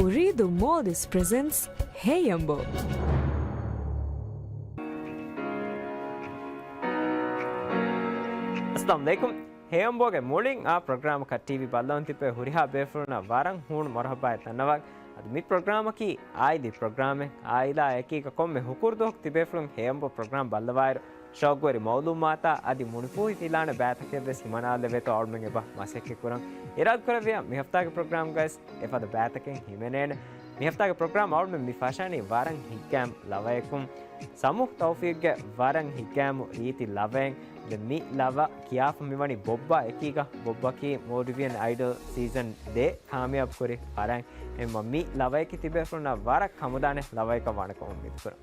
أريد موديس presents هيامبو. अस्सलाम वालेकुम हेयंबोगे morning आ programme का टीवी बालंती पे हुरिहा बेफुरना वारंग हुन मरहबा तनवाग अदमी प्रोग्राम की आई दी प्रोग्राम में आइला एकी का कम में हुकुर दोख तिबेफुरन हेयंबो प्रोग्राम बल्लवायर शौगवरी मालूमाता अदि मुनिफुही फिलाने बैठ के बेस मना लेवे तो और में बा मासे के कुरंग इराद करे वे मी हफ्ता के प्रोग्राम गाइस इफ द बैठ के हिमेनेन मी हफ्ता के प्रोग्राम और में मी फाशानी वारंग हिकैम लवायकुम समूह तौफीक के वारंग हिकैम रीति लवें मी लवा कियाफ मिवनी बोब्बा एकीगा बोब्बा की मोटिवियन आइडल सीजन दे कामयाब करे वारंग ए मम्मी लवाय की तिबे फुरना वारक खमुदाने लवाय का वाणक उम्मीद कर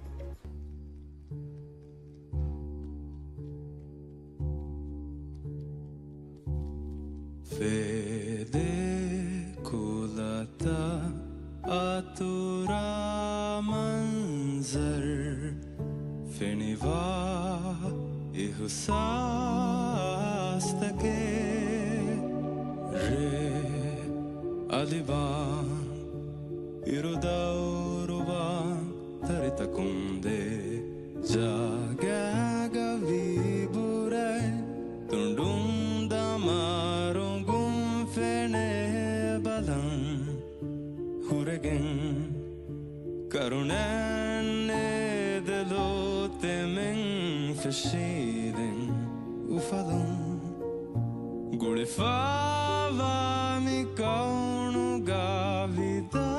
फेदे कुलता आतुरा मंजर फिनिवा इहुसास तके रे अलिबान इरुदाउरुबान तरितकुंदे जागागा विबुरे तुंडुंदा मारुंगुम फेने balan हुरेगें करुणैने दिलोते में verschieden ufalum gulifava mi kaunu gavida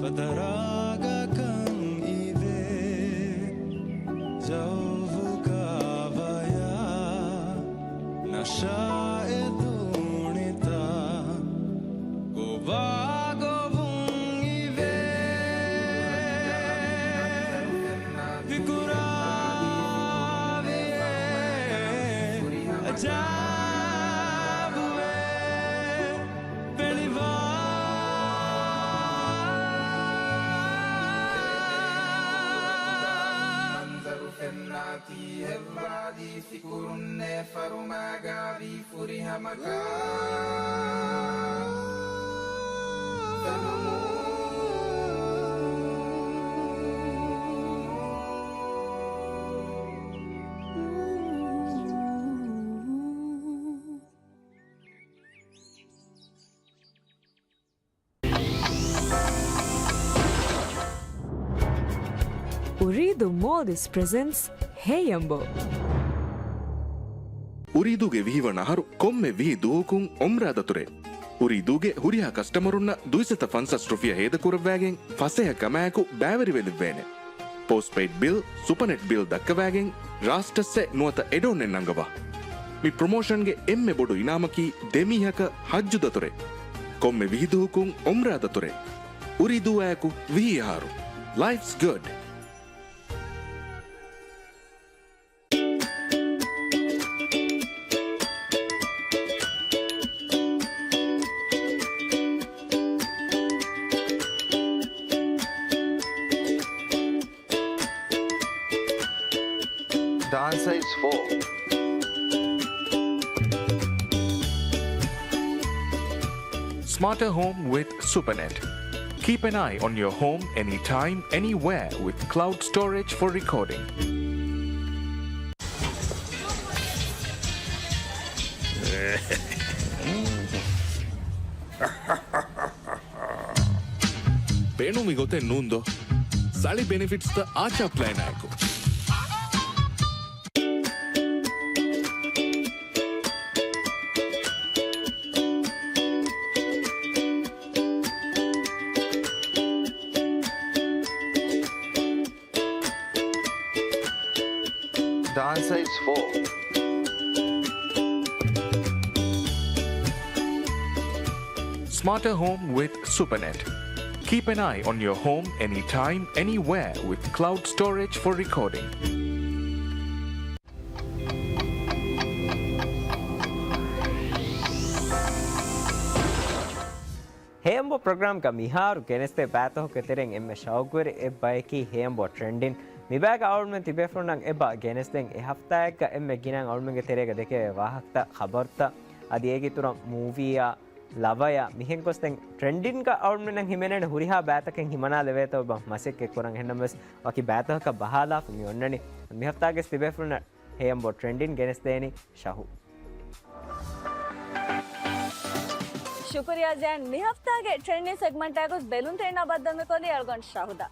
fadaraga kan ive jauvu gavaya nasha edunita govago أريد موديس presents هيامبو. ಉರಿದುಗೆ ವಿಹಿವನಹರು ಕೊಮ್ಮೆ ವಿಹಿ ದೂಕುಂ ಒಮ್ರಾದತುರೆ ಉರಿದುಗೆ ಹುರಿಹ ಕಸ್ಟಮರುನ್ನ ದುಯಿಸತ ಫನ್ಸಸ್ ಟ್ರೋಫಿಯ ಹೇದ ಕುರವ್ವಾಗೆಂ ಫಸೆಹ ಕಮಾಯಕು ಬ್ಯಾವರಿ ವೆಲಿವ್ವೇನೆ post paid bill Supernet bill ದಕ್ಕವಾಗೆಂ ರಾಸ್ಟಸ್ಸೆ ನುವತ ಎಡೋನ್ನೆ ನಂಗವ ಮಿ ಪ್ರಮೋಷನ್ಗೆ ಎಮ್ಮೆ ಬೊಡು ಇನಾಮಕಿ ದೆಮಿಹಕ ಹಜ್ಜುದತುರೆ ಕೊಮ್ಮೆ ವಿಹಿ ದೂಕುಂ ಒಮ್ರಾದತುರೆ ಉರಿದುವಾಯಕು ವಿಹಿಹಾರು life's good. The answer is 4. Smarter home with Supernet. Keep an eye on your home anytime, anywhere with cloud storage for recording. Penu mi gote nundo. Sali benefits the Acha plan aiko. The answer is 4. Smarter home with Supernet. Keep an eye on your home anytime, anywhere with cloud storage for recording. हेयंबो programme का मिहार केनेस्ते बातो के तेरेंग एम शौगुर ए बायकी हेयंबो ट्रेंडिंग मिबाग आउट में तिबेफुरनंग एबा गेनेस्तेंग ए हफ्ता का एम गिनंग आउट में तेरेगा देखे वाहकता खबरता अदी एगी तुरं मूविया ලවය මිහෙන් කොස්තෙන් ට්‍රෙන්ඩින් ක අවුන්නෙන් හිමෙනෙන හුරිහා බෑතකෙන් හිමනා ලෙවේතව බ මසෙක් එක්කොරන් හෙන්නමස් වකි බෑතක බහලා මි ඔන්නනි මි හෆ්තාගේ ස්තිබෙෆුන හේම්බෝ ට්‍රෙන්ඩින් ගෙනස් දේනි ශහු शुक्रिया जैन मी हफ्ता के ट्रेंडिंग सेगमेंट है कुछ बेलून ट्रेन अबद्ध में कोली अलगन शाहुदा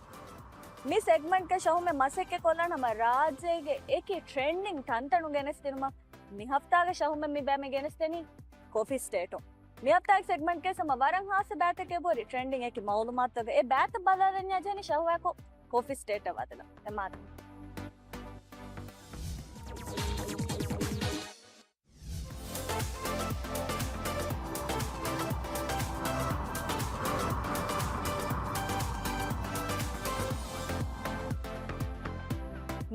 मी सेगमेंट के शो में मसे के कोलन हम राज्य के एक ही ट्रेंडिंग तंतनु गेनेस दिनमा मी हफ्ता के शो में मी बे में गेनेस देनी कॉफी स्टेटो मी हफ्ता के सेगमेंट के सम वरंग हां से बात के बोरी ट्रेंडिंग है कि मालूमात ए बात बदलने जानी शो है को कॉफी स्टेट वादला ए मार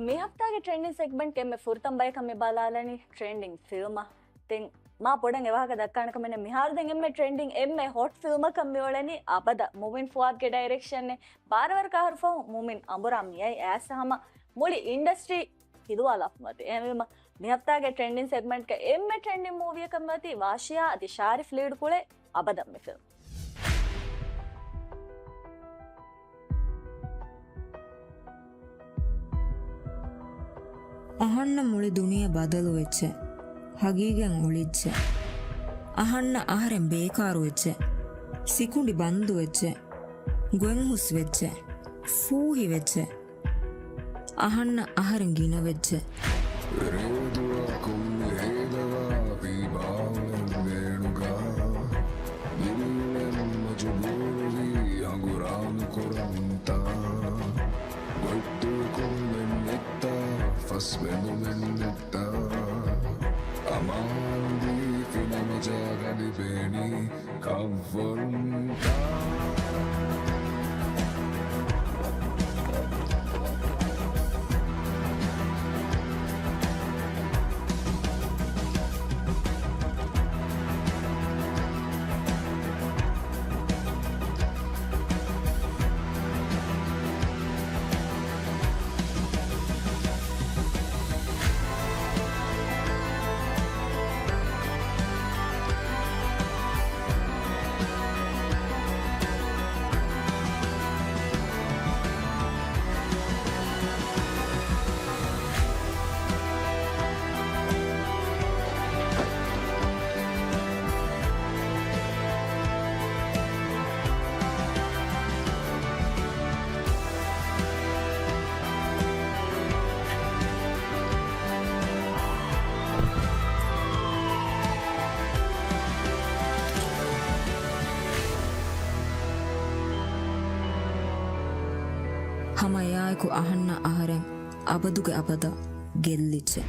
मी हफ्ता के ट्रेंडिंग सेगमेंट के मैं फुर्तम बाइक हमें बालालनी ट्रेंडिंग फिल्म तिंग माँ पढ़ेंगे वहाँ का दक्कन का मैंने मिहार देंगे मैं ट्रेंडिंग एम में हॉट फिल्म कमी वाले नहीं आपदा मोमिन फुआद के डायरेक्शन ने बार बार का हरफा मोमिन अंबुराम ये ऐसा हम मोली इंडस्ट्री हिदू वाला मत एम मी हफ्ता के ट्रेंडिंग सेगमेंट के एम में ट्रेंडिंग मूवी कमी वाशिया अति शारिफ लीड कुले आपदा में फिल्म ಅಹಣ್ಣ ಮುಳಿ ದುನಿಯ ಬದಲು ವೆಚ್ಚೆ ಹಗೀಗೆನ್ ಉಳಿಚ್ಚೆ ಅಹಣ್ಣ ಆಹರೆನ್ ಬೇಕಾರು ವೆಚ್ಚೆ ಸಿಕುಂಡಿ ಬಂದು ವೆಚ್ಚೆ ಗೊೆನ್ ಹುಸ್ ವೆಚ್ಚೆ ಫೂಹಿ ವೆಚ್ಚೆ ಅಹಣ್ಣ ಆಹರೆನ್ ಗಿನ ವೆಚ್ಚೆ Svendo mennetta amandi fino a mangiare di beni conformità ಹಮಯಾಯಕು ಅಹಣ್ಣ ಆಹರೆನ್ ಅಬದುಗೆ ಅಬದ ಗೆಲ್ಲಿಚ್ಚೆ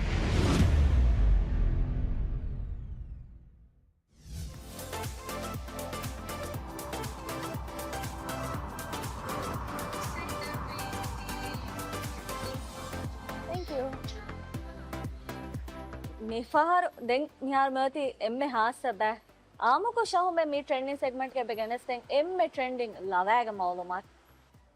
मिफार दें निहार मती एम में हाथ सब है आमो को शाहू में मी ट्रेंडिंग सेगमेंट के बिगिनर्स दें एम में ट्रेंडिंग लवाएगा मालूमात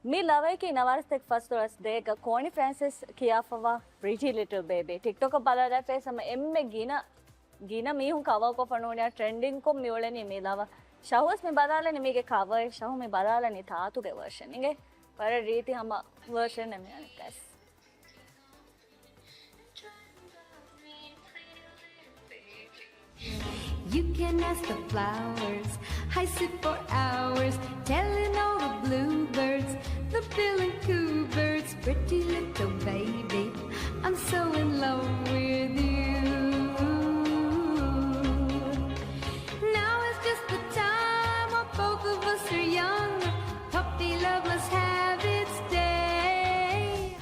मी लवे की नवारस तक फर्स्ट रस देगा कोनी फ्रांसिस किया fava pretty little baby TikTok को बाला रहा है समय एम में गीना मी हूँ कावा को फनोनिया ट्रेंडिंग को मियोले नहीं मिलावा शाहूस में बदला नहीं मी के कावा शाहू में बदला नहीं था तो के वर्षन नहीं गए पर रीति हम वर्षन में कैस You can ask the flowers, I sit for hours, telling all the bluebirds, the bill and coo birds, pretty little baby, I'm so in love with you. Now is just the time when both of us are young, puppy love must have its day.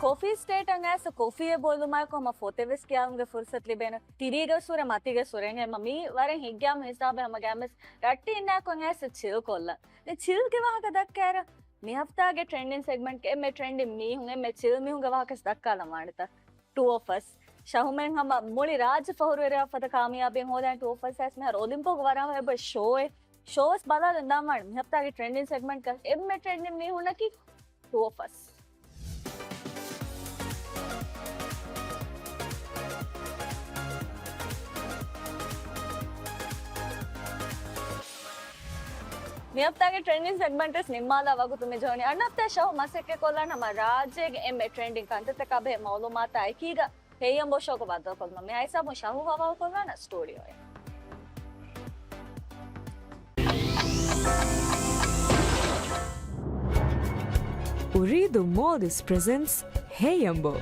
Coffee स्टेट अंगैस coffee ये बोलूँ मैं को हम फोते विस क्या होंगे फुर्सत लिबे न तिरीगे सुरे मातीगे सुरेंगे मम्मी वारे हिग्या में हिसाब है हम गैमस रट्टी इन्ना को अंगैस चिल कोल्ला ने चिल के वहाँ का दक कह रहा मी हफ्ता के ट्रेंडिंग सेगमेंट के मैं ट्रेंडिंग मी हूँगे मैं चिल में हूँगे वहाँ के दक का लमाड़ता टू ऑफ अस शाहू में हम मोली राज फहर वे रहा फता कामयाबी हो जाए टू ऑफ अस ऐस में हर ओलंपिक वारा है बस शोस बाला लंदा मार मी हफ्ता के ट्रेंडिंग सेगमेंट का एम में ट्रेंडिंग मी हूँ ना कि टू ऑफ अस මේ අපතාගේ ට්‍රෙන්ඩින් සෙග්මන්ටස් නිම්මාලා වගුතුමේ ජෝනි අන්නත්තේ ෂව මසෙක්කේ කොල්ලා නම රාජ්‍යගේ එම්මේ ට්‍රෙන්ඩින් කන්තත කබේ මෞලුමාත අයිකීග හේයම් බොෂෝක බද්දෝ කොල්ම මේ අයිසා මෝ ෂහු හවව කොල්ලාන studio Uridu Modis presents Heyambo.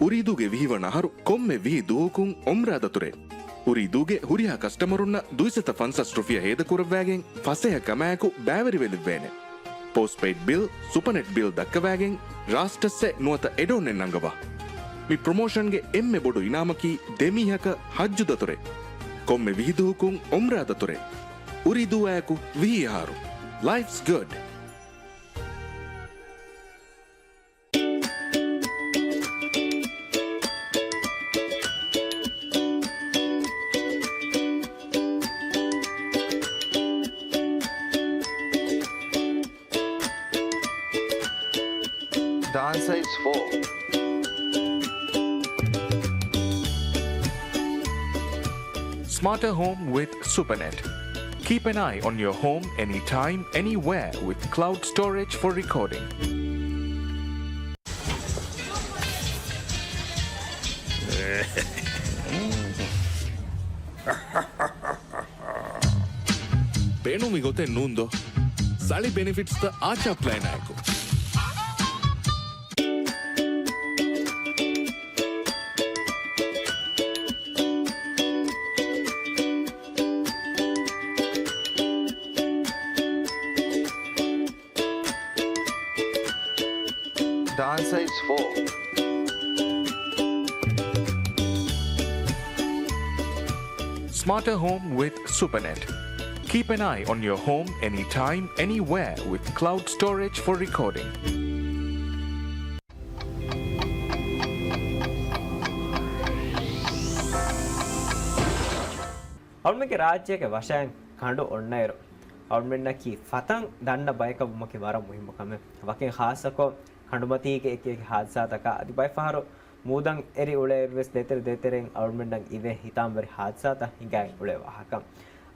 ಉರಿದುಗೆ ವಿಹಿವನಹರು ಕೊಮ್ಮೆ ವಿ ದೂಕುಂ ಒಮ್ರಾದತುರೆ ಉರಿದುಗೆ ಹುರಿಯ ಕಸ್ಟಮರುನ್ನ ದುಯಿಸತ ಫನ್ಸಸ್ ಟ್ರೋಫಿಯ ಹೇದಕುರವ್ವಾಗೆಂ ಫಸೆಯ ಕಮಾಯಕು ಬ್ಯಾವರಿ ವೆಲಿವ್ವೇನೆ post paid bill Supernet bill ದಕ್ಕವಾಗೆಂ ರಾಷ್ಟ್ರಸ್ಸೆ ನುವತ ಎಡೋನೆನ್ನಂಗವ ಮಿ ಪ್ರಮೋಷನ್ಗೆ ಎಮ್ಮೆ ಬೊಡು ಇನಾಮಕಿ ದೆಮಿಹಕ ಹಜ್ಜುದತುರೆ ಕೊಮ್ಮೆ ವಿಹಿದೂಕುಂ ಒಮ್ರಾದತುರೆ ಉರಿದುವಾಯಕು ವಿಹಿಹಾರು life's good Dance size 4. Smarter home with Supernet. Keep an eye on your home anytime, anywhere with cloud storage for recording. ಬೇಣುಮಿ ಗೊತ್ತೆ ನೂಂದು ಸಳಿ ಬೆನಿಫಿಟ್ಸ್ ದ ಆಚಾ ಪ್ಲಾನ್ ಆಯ್ಕು Dance size 4. Smarter home with Supernet. Keep an eye on your home anytime, anywhere with cloud storage for recording. ಅವಳಿಗೆ ರಾಜ್ಯಕ್ಕೆ ವಶಾಯಂ ಕಂಡು ಒಣ್ಣೆರು ಅವಳಮೆನ್ನಕಿ ಫತಂಗ್ ದಂಡ ಬಯಕ ಮುಮ್ಮಕ್ಕೆ ವರ ಮುಹಿಮ ಕಮೆ ವಕೆ ಹಾಸಕೋ ಕಂಡುಮತಿಗೆ ಏಕೆ ಹಾದ್ಸಾತಕ ಅದಿ ಬೈಫಾರು ಮೂದಂ ಎರಿ ಉಳೆ ಇರ್ವೆಸ್ ದೇತೆರೆಂ ಅವಳಮೆನ್ನಂಗ್ ಇವೆ ಹಿತಾಂಬರಿ ಹಾದ್ಸಾತ ಹಿಂಗಾಯ್ ಉಳೆ ವಾಹಕಂ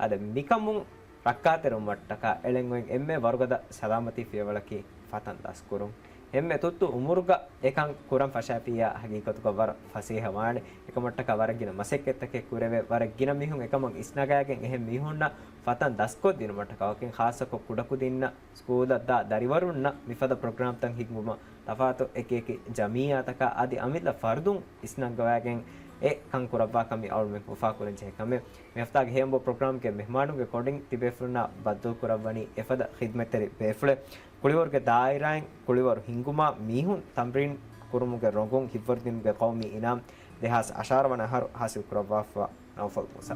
ಅದ ಮಿಕಮುಂ ರಕ್ಕಾತೆರು ಮಟ್ಟಕ ಎಳೆಂಗೊಂ ಎಮ್ಮೆ ವರ್ಗದ ಸಲಾಮತಿ ಫಿಯವಳಕಿ ಫತನ್ ದಸ್ಕುರುಂ ಎಮ್ಮೆ ತುತ್ತು ಉಮುರುಗ ಏಕಂ ಕುರಂ ಫಶಾಪಿಯ ಹಗೀಕತುಕ ವರ ಫಸೀಹ ವಾಣೆ ಏಕಮಟ್ಟಕ ವರಗಿನ ಮಸೆಕ್ಕೆತ್ತಕೆ ಕುರೆವೆ ವರಗಿನ ಮಿಹುಂ ಏಕಮಂ ಇಸ್ನಗಾಯಗೆನ್ ಎಹೆ ಮಿಹುನ್ನ ಫತನ್ ದಸ್ಕೊ ದಿನ ಮಟ್ಟಕ ಅವಕೆನ್ ಖಾಸಕ ಕುಡಕು ದಿನ್ನ ಸ್ಕೂಲದ್ದ ದರಿವರುನ್ನ ಮಿಫದ ಪ್ರೋಗ್ರಾಮ್ ತಂ ಹಿಗ್ಮುಮ ತಫಾತು ಏಕೇಕಿ ಜಮೀಯಾತಕ ಆದಿ ಅಮಿಲ್ಲ ಫರ್ದುಂ ಇಸ್ನಗಾಯಗೆನ್ ए कंकुरब्बा कमी और में वफा कुरन जे कमे मेफ्ता के हेमबो प्रोग्राम के मेहमानों के कोडिंग तिबेफुना बद्दो कुरवनी एफद खिदमत तेरे बेफले कुलिवर के दायराएं कुलिवर हिंगुमा मीहुन तमरीन कुरुमु के रोगों हिफर दिन के कौमी इनाम देहास अशार वन हर हासिल कुरब्बा नौफल मूसा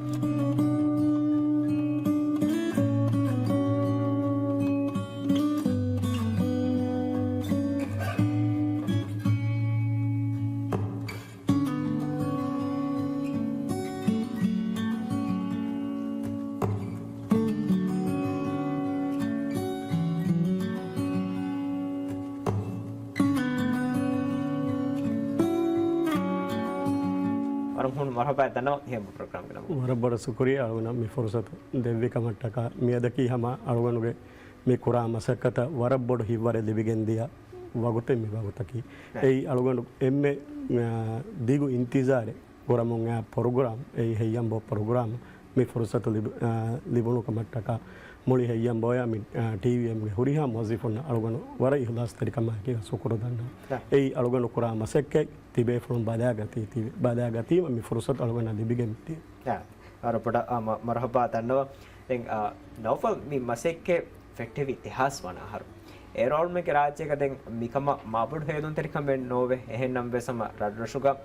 मरहबा दनो हेम प्रोग्राम के नाम मरबड़ शुक्रिया अळगुन मी फुर्सत देविका मट्टक मियदकी हम अळगुनुगे मी कुरा मसकत वरबड़ हिवरे लिबिगेंदिया वगुते मी वगुतकी ए अळगुन एम्मे दिगु इंतजारे कुरमुंगा प्रोग्राम ए हेयंबो प्रोग्राम मी फुर्सत लिबुनु कमट्टक मुळी हेयंबोया मी टीवी एम हुरिहा मौजिफुन अळगुन वर इखलास तरीका माके शुक्र दन्ना ए अळगुन कुरा मसक्के तिबे फ्रॉम बादागती मी फुर्सत अळगुन लिबिगेंती या और पड़ा मरहबा दनो तें नौफल मी मसक्के फेक्टिव इतिहास वना हर एरोल में के राज्य का तें मिकमा माबुड हेदुन तरीका में नोवे एहे नंबे सम राड्रशुगा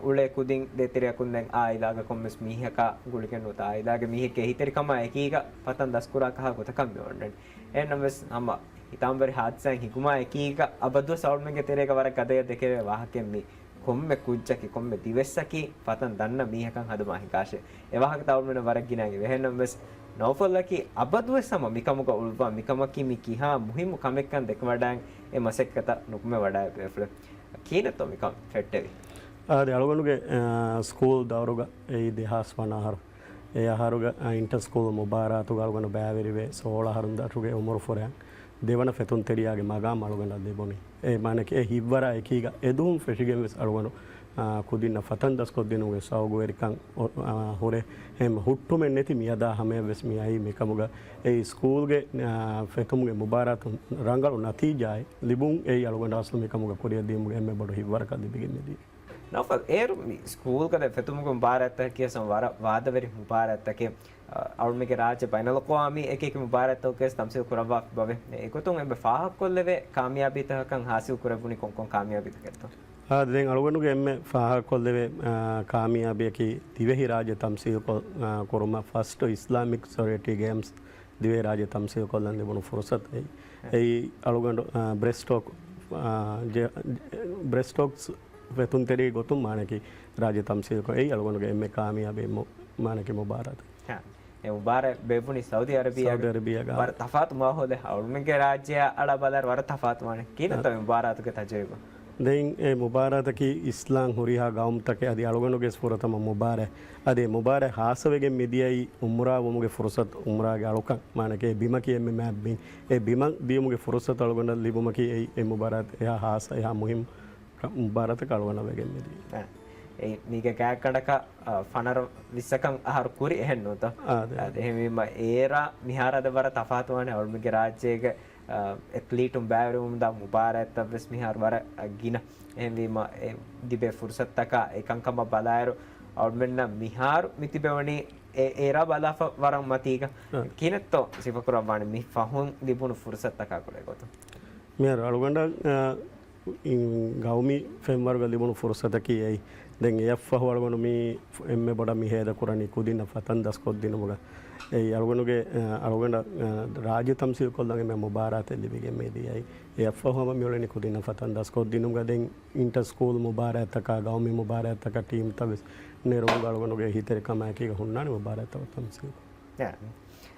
उळे कुदिंग देतिरे कुंदें आइलाग कोम्मेस मीहका गुलिके नोता आइलाग मीहके हितरिकमा एकीगा पतन दस्कुरा कहा गोतकम मेवंडन ए नंबेस हम हितांबरी हादसा हिकुमा एकीगा अबद्दो सौल में के तेरे का वर कदय देखे वाहके मी කොම්මෙ කුච්චකි කොම්මෙ දිවෙස්සකි පතන් දන්න මීහකන් හද මාහිකාශය එවාහක තවුල් වෙන වරක් ගිනාගේ වෙහෙනම් වෙස් නෝෆල්ලකි අබදුව සම මිකමුක උල්වා මිකමකි මිකිහා මුහිමු කමෙක්කන් දෙක වඩාන් ඒ මසෙක්කත නුක්මෙ වඩා පෙෆ්ල කීනතෝ මිකම් ෆෙට්ටෙවි ආද අලගනුගේ ස්කූල් දවරුග ඒ ඉතිහාස් වනාහර ඒ අහරුග ඉන්ටර් ස්කූල් මුබාරාතු ගල්ගොන බෑවිරිවේ සෝල හරුන්දටුගේ උමරු ෆොරයන් දෙවන ෆෙතුන් තෙරියාගේ මගා මළුගන දෙබොනි ඒ මානක ඒ හිව්වර එකීග එදුම් ෆෙෂිගෙන් වෙස් අරුගනු ಕುದಿನ ಫತನ್ ದಸ್ಕೊದ್ದಿನುಗೆ ಸಾಗುವೆರಿಕಂ ಹೊರೆ ಹೆಮ್ ಹುಟ್ಟುಮೆ ನೆತಿ ಮಿಯದ ಹಮೆ ವೆಸ್ ಮಿಯಾಯಿ ಮಿಕಮುಗ ಏ ಸ್ಕೂಲ್ಗೆ ಫೆಕಮುಗೆ ಮುಬಾರತ್ ರಂಗಳು ನತೀಜಾಯ್ ಲಿಬುಂ ಏ ಅಳುಗಂಡ ಅಸ್ಲು ಮಿಕಮುಗ ಕೊರಿಯ ದಿಮುಗೆ ಎಮ್ಮೆ ಬಡು ಹಿವರಕ ದಿಬಿಗಿನ್ನೆದಿ ನೌಫಲ್ ಏರು ಸ್ಕೂಲ್ ಕಡೆ ಫೆತುಮುಗ ಮುಬಾರತ್ ಕೆ ಸಂವಾರ ವಾದವೆರಿ ಮುಬಾರತ್ ಕೆ ಅವಳ್ಮಿಗೆ ರಾಜ್ಯ ಬೈನಲಕ್ವಾಮಿ ಏಕೇಕ ಮುಬಾರತ್ ಕೆ ತಮ್ಸಿಲ್ ಕುರವಾ ಬವೆ ಏಕೊತುಂ ಎಮ್ಮೆ ಫಾಹಕ್ ಕೊಲ್ಲೆವೆ ಕಾಮಯಾಬಿ ತಹಕಂ ಹಾಸಿಲ್ ಕುರಬುನಿ ಕೊಂಕೊಂ ಕಾಮಯಾಬಿ ತಕೆತ್ತು දැන් අලුගනුගේ එම්ම ෆාහක් කොල්දෙවේ කාමියාබියකි දිවෙහි රාජ්‍ය තම්සීල් කොරුම ෆස්ට් ඉස්ලාමික් සොරියටි ගේම්ස් දිවේ රාජ්‍ය තම්සීල් කොල්ලන් දෙබුණු ෆුරසත් එයි අලුගඬු බ්‍රෙස්ටොක්ස් වෙතුන් තෙරී ගොතුම් මානකි රාජ්‍ය තම්සීල් කො එයි අලුගනුගේ එම්ම කාමියාබි මානකි මුබාරත් ඒ මුබාර බෙබුනි සෞදි අරබියා වර තෆාත් මාහොද අවුල්මගේ රාජ්‍ය අඩ බදර වර තෆාත් මානේ කීනත මුබාරතුගේ තජයුබ දැන් ඒ මුබාරතකි ඉස්ලාම් හුරිහා ගෞම්තකේ අධි අලුගනුගේ ස්පුරතම මුබාර අධි මුබාර හාසවෙගෙන් මිදියයි උම්රා වමුගේ ෆුරසත් උම්රාගේ අලුකන් මානකේ බිමකි එම්මෙ මැබ්බින් ඒ බිමන් දියමුගේ ෆුරසත් අලුගන ලිබුමකි ඒ මුබාරත් එහා හාස එහා මුහිම් මුබාරත කලුගන වෙගෙන් මිදී ඒ මීක කෑකඩක ෆනර විස්සකම් අහර කුරි එහෙන්නොත එහෙමම ඒරා මිහාරද වර තෆාතුවනේ අවුල්මගේ රාජ්‍යයේ එක්ලීටුම් බෑවරුම් ද මුබාරත් වෙස් මිහාර වර ගින එහෙමවීම දිබේ ෆුර්සත්තක එකංකම බලායරු අවුල්මෙන්න මිහාර මිතිබෙවණි ඒරා බලාෆ වරම් මතීක කිනත්තෝ සිපකුරවන්නේ මි ෆහුන් දිබුණු ෆුර්සත්තක කොලේ ගොත මිහාර අලුගඬ ගෞමි ෆෙම්වර්ග ලිබුණු ෆුර්සතකි එයි දැන් එෆ්ෆහ වලගොනු මි එම්මෙ බඩ මිහෙද කුරණි කුදින ෆතන් දස්කොත් දිනමුග ඒ අලුගනුගේ අලුගඬ රාජ්‍ය තම්සීල් කොල්ලන්ගේ මම මුබාරත් ලිබිගෙන් මේදී ඒ එෆ්ෆහම මියොලෙනි කුදින ෆතන් දස්කොත් දිනුග දැන් ඉන්ටර් ස්කූල් මුබාරත් තක ගෞමි මුබාරත් තක ටීම් තවස් නෙරුග අලුගනුගේ හිතේ කමයකීක හුන්නානි මුබාරත් තම්සීල්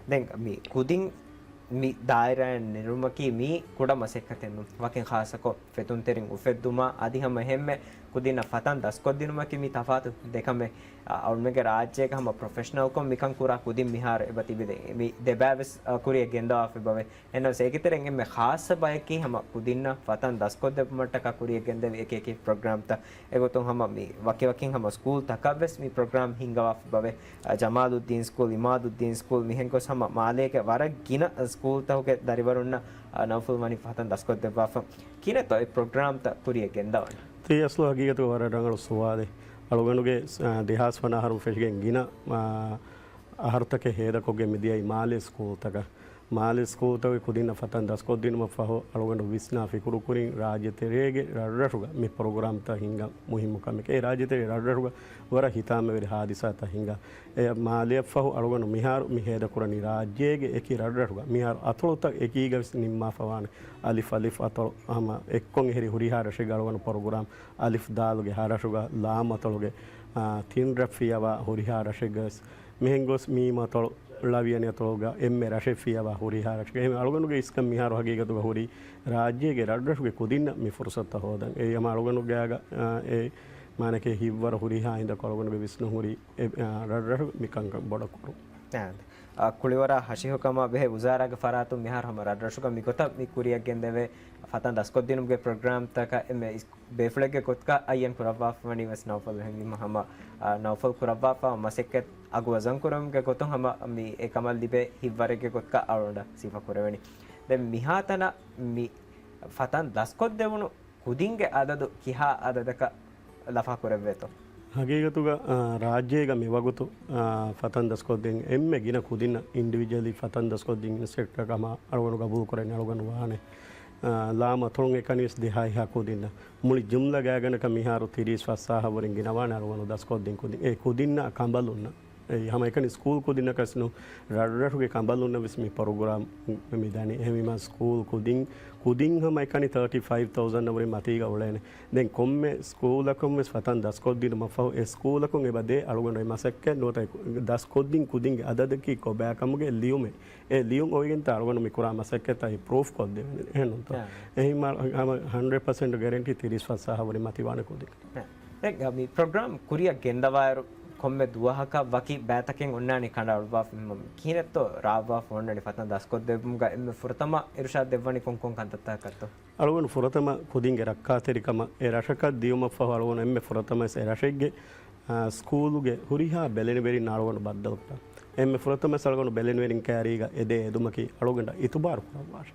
දැන් මි කුදින් mi daira nirumaki mi kuda masekkatenu waken khasako fetun terin ufedduma adihama hemme kudina fatan daskodinumaki mi tafatu dekame awmege rajyeka hama professional kom mikan kura kudin mihar ebati bide mi debaves kuriya genda af bave enna sekiteren emme khas bayaki hama kudinna fatan daskoddepumatta kuriya genda ekeke program ta egoton hama mi wakin hama school takaves mi program hingawa af bave Jamaluddin school Imaduddin school mihenkos hama maleke wara gina school tahuge darivarunna nawful mani fatan daskoddepa kine to e program ta kuriya genda wan තේ අස්ලු හගීගතු වර රංගල සුවාදේ අලුගනුගේ දෙහස් වන අහරු ෆෙෂගෙන් ගින අහර්තක හේදකොගේ මිදියයි මාලේ school තක මාලේ school තක කුදින ෆතන් දස්කොත් දිනම ෆහෝ අලුගනු විස්නා ෆිකුරු කුරින් රාජ්‍ය තෙරේගේ රඩරුග මේ programme ත හින්ගා මුහිමු කමක ඒ රාජ්‍ය තෙරේ රඩරුග වර හිතාම වෙරි හාදිසා ත හින්ගා ඒ මාලේ ෆහෝ අලුගනු මිහාරු මිහෙද කුරණි රාජ්‍යයේ එකි රඩරුග මිහාරු අතලොත එකී ගවිස් නිම්මා ෆවාන අලිෆ් අලිෆ් අතල අහම එක්කොන් එහරි හුරිහාර ශෙගලවන programme අලිෆ් දාලුගේ හාරෂුග ලාම අතලුගේ තින් රෆියවා හුරිහාර ශෙගස් මෙහෙන්ගොස් මීම අතල ලවියනේ අතලුගා එම්මේ රෂෙෆියවා හුරිහාර ශෙග එහෙම අලුගනුගේ ඉස්කම් මිහාරු හගීගතුග හුරි රාජ්‍යයේ රඩරුගේ කුදින්න මි ෆුර්සත් හොදන් ඒ යම අලුගනුගේ ඒ මානකේ හිව්වර හුරිහා ඉඳ කලුගනුගේ විස්නු හුරි රඩරු මිකංක බොඩකුරු ಕುಳಿವರ ಹಸಿಹುಕಮ ಬೆಹೆ ಉಜಾರಾಗ ಫರಾತು ಮಿಹಾರ್ ಹಮ ರಡ್ರಶುಕ ಮಿಕೊತ ಮಿ ಕುರಿಯ ಗೆಂದೆವೆ ಫತನ್ ದಸ್ಕೊದ್ದಿನುಗೆ ಪ್ರೋಗ್ರಾಮ್ ತಕ ಎಮೆ ಬೇಫ್ಲೆಗೆ ಕೊತ್ಕ ಅಯ್ಯನ್ ಕುರವಾಫ ಮನಿ ವಸ್ ನೌಫಲ್ ಹೆಂಗಿ ಹಮ ನೌಫಲ್ ಕುರವಾಫ ಮಸೆಕ್ಕೆತ್ ಅಗು ಅಜಂಕುರಮ್ಗೆ ಕೊತ್ತು ಹಮ ಮಿ ಏಕಮಲ್ ದಿಬೆ ಹಿವ್ವರೆಗೆ ಕೊತ್ಕ ಅವಳ ಸಿಫ ಕುರವೆನಿ ದೆ ಮಿಹಾತನ ಮಿ ಫತನ್ ದಸ್ಕೊದ್ದೆವನು ಕುದಿಂಗೆ ಅದದು ಕಿಹಾ ಅದದಕ ಲಫಾ ಕುರವೆತೋ ಹಗೀಗತುಗ ರಾಜ್ಯಗ ಮಿವಗುತು ಫತನ್ ದಸ್ಕೊದ್ದಿಂ ಎಮ್ಮೆ ಗಿನ ಕುದಿನ ಇಂಡಿವಿಜುವಲಿ ಫತನ್ ದಸ್ಕೊದ್ದಿಂ ಸೆಕ್ಟರ್ ಕಮ ಅಳಗನು ಗಬೂಲ್ ಕೊರೆ ಅಳಗನು ವಾನೆ ಲಾಮ ತೊಂಗೆ ಕನಿಸ್ ದಿಹಾಯಿ ಹಾಕುದಿನ ಮುಳಿ ಜುಮ್ಲ ಗ್ಯಾಗನಕ ಮಿಹಾರು ತಿರೀಸ್ ಫಸ್ಸಾಹ ವರಿಂಗ್ ಗಿನವಾನ ಅಳಗನು ದಸ್ಕೊದ್ದಿಂ ಕುದಿ ಏ ಕುದಿನ ಕಂಬಲುನ್ನ हम एक स्कूल को दिन कसनो रडरगे कंबलुन्न विस्मी प्रोग्राम मिदानी हेमिमा स्कूल कुदिंग हम एक 35000 नवरी मतीगा उलेने देन कोम्मे स्कूल कोम्मे फतन 10 को दिन मफो स्कूल को बदे अलगन मसक्के नोट 10 को दिन कुदिंग अदद की को बैकमगे लियुमे ए लियुम ओइगेंತ अलगन मिकुरा मसक्के तई प्रूफ को दे हेनु तो एहिमा हम 100% गारंटी 30 फसा हवरी मतीवाने को दिन एक मी प्रोग्राम कुरिया गेंदवायर komme duwahaka waki bataken onnani kanda ulwa kinetto rawa phone fatan daskod devmuga emme furtama irshad devani konkon kantatta katto algon furatama kudinge rakkaterikama e rashaka diuma fa algon emme furatama se rashegge skuluge huriha beleni beri nalgon baddalta emme furatama salgon beleni berin kariga ede edumaki algonda itubar kurawashe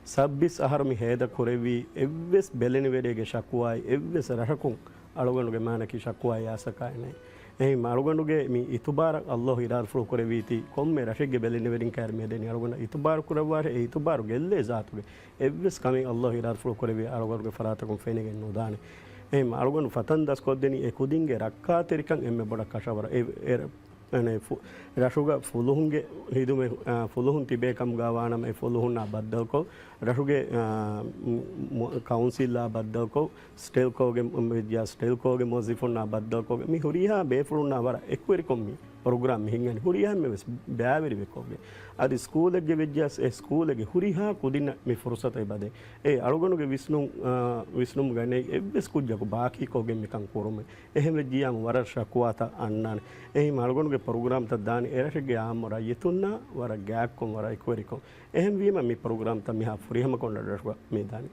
sabbis aharmi heda korevi evves beleni berege shakuai evves rashakun algonuge manaki shakuai asaka nei ei algonuge mi itubar allah irad furu koreviti komme rashegge beleni berin karmi edeni algona itubar kurawashe e itubar gelle zatuge evves kami allah irad furu korevi algonuge faratakum fenege nodane ei algonu fatan das koddeni e kudinge rakka terikan emme boda kashawara e ane rashuga fuluhunge hidume fuluhun tibe kam gawana me fuluhun na baddal ko rashuge council la baddal ko stel ko ge media stel ko ge mozifun na baddal ko mi huriha be fulun na wara ekweri kommi program hingani huriha me baaveri be ko ge adi school ge vejjas e school ge huriha kudina mi fursata ibade e alugonu ge visnum gane ebbes kujja ko baaki ko ge mi kan korume ehme jiyam warasha kuata annan e alugonu ge program ta dani erashge amora yetunna wara gap ko wara ekweri ko ehem wima mi program ta mi ha furihama konda rashwa me dani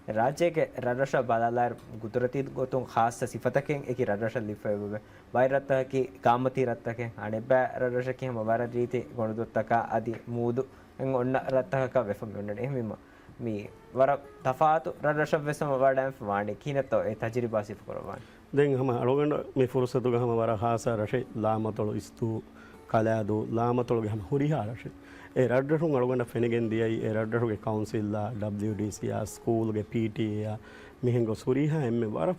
राज्य के रडरशा बालालार गुजराती गोतों खास सिफतकें एक ही रडरशा life हुए बाहर रहता है कि कामती रहता है आने बे रडरशा की हम बाहर रीति गणदुत्ता का आदि मूड इन उन्ना रहता है का वेफम उन्नने मी वरा तफात रडरशा वेसम वार्डन फवाने की न तो एक तजुर्बा सिर्फ करवान दें हम अलोगन में फुर्सत का हम वारा खास रशे लामतोल इस्तु कल्यादो लामतोल के हम हुरिहा रशे e raddaru algonda fenigen diyai e raddaru ge council la WDC ya school ge PT ya mihengo suriha emme wara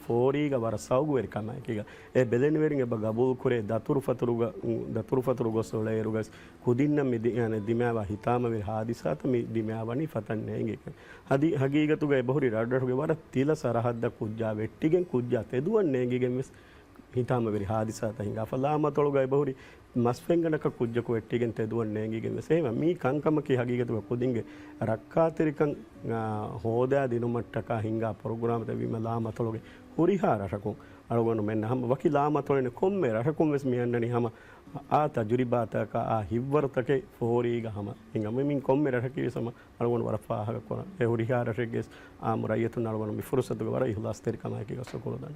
fori ga wara saugu eri kama kiga e beleni wering eba gabul kure daturu faturu gosole erugas kudinna me ane dimawa hitama ver hadisata me dimawa ni fatanne enge hadi hagigatu ge bahuri raddaru ge wara tila sarahadda kujja vettigen kujja teduwanne enge ge hitama ver hadisata hinga falama toluga e bahuri masfenganaka kujjaku vettigen teduwanne enge ge sema mi kankama ki hagigatu kudinge rakkaterikan hoda dinumattaka hinga program te wima lama toluge huriha rashakun alugonu menna ham waki lama tolene komme rashakun ves miyannani hama a tajribata ka a hivwartake foriga hama hinga min komme rashaki sama alugonu warafa haga kora e huriha rasheges amurayetun alugonu mi fursatu wara ihlas terikama ki gasokulodan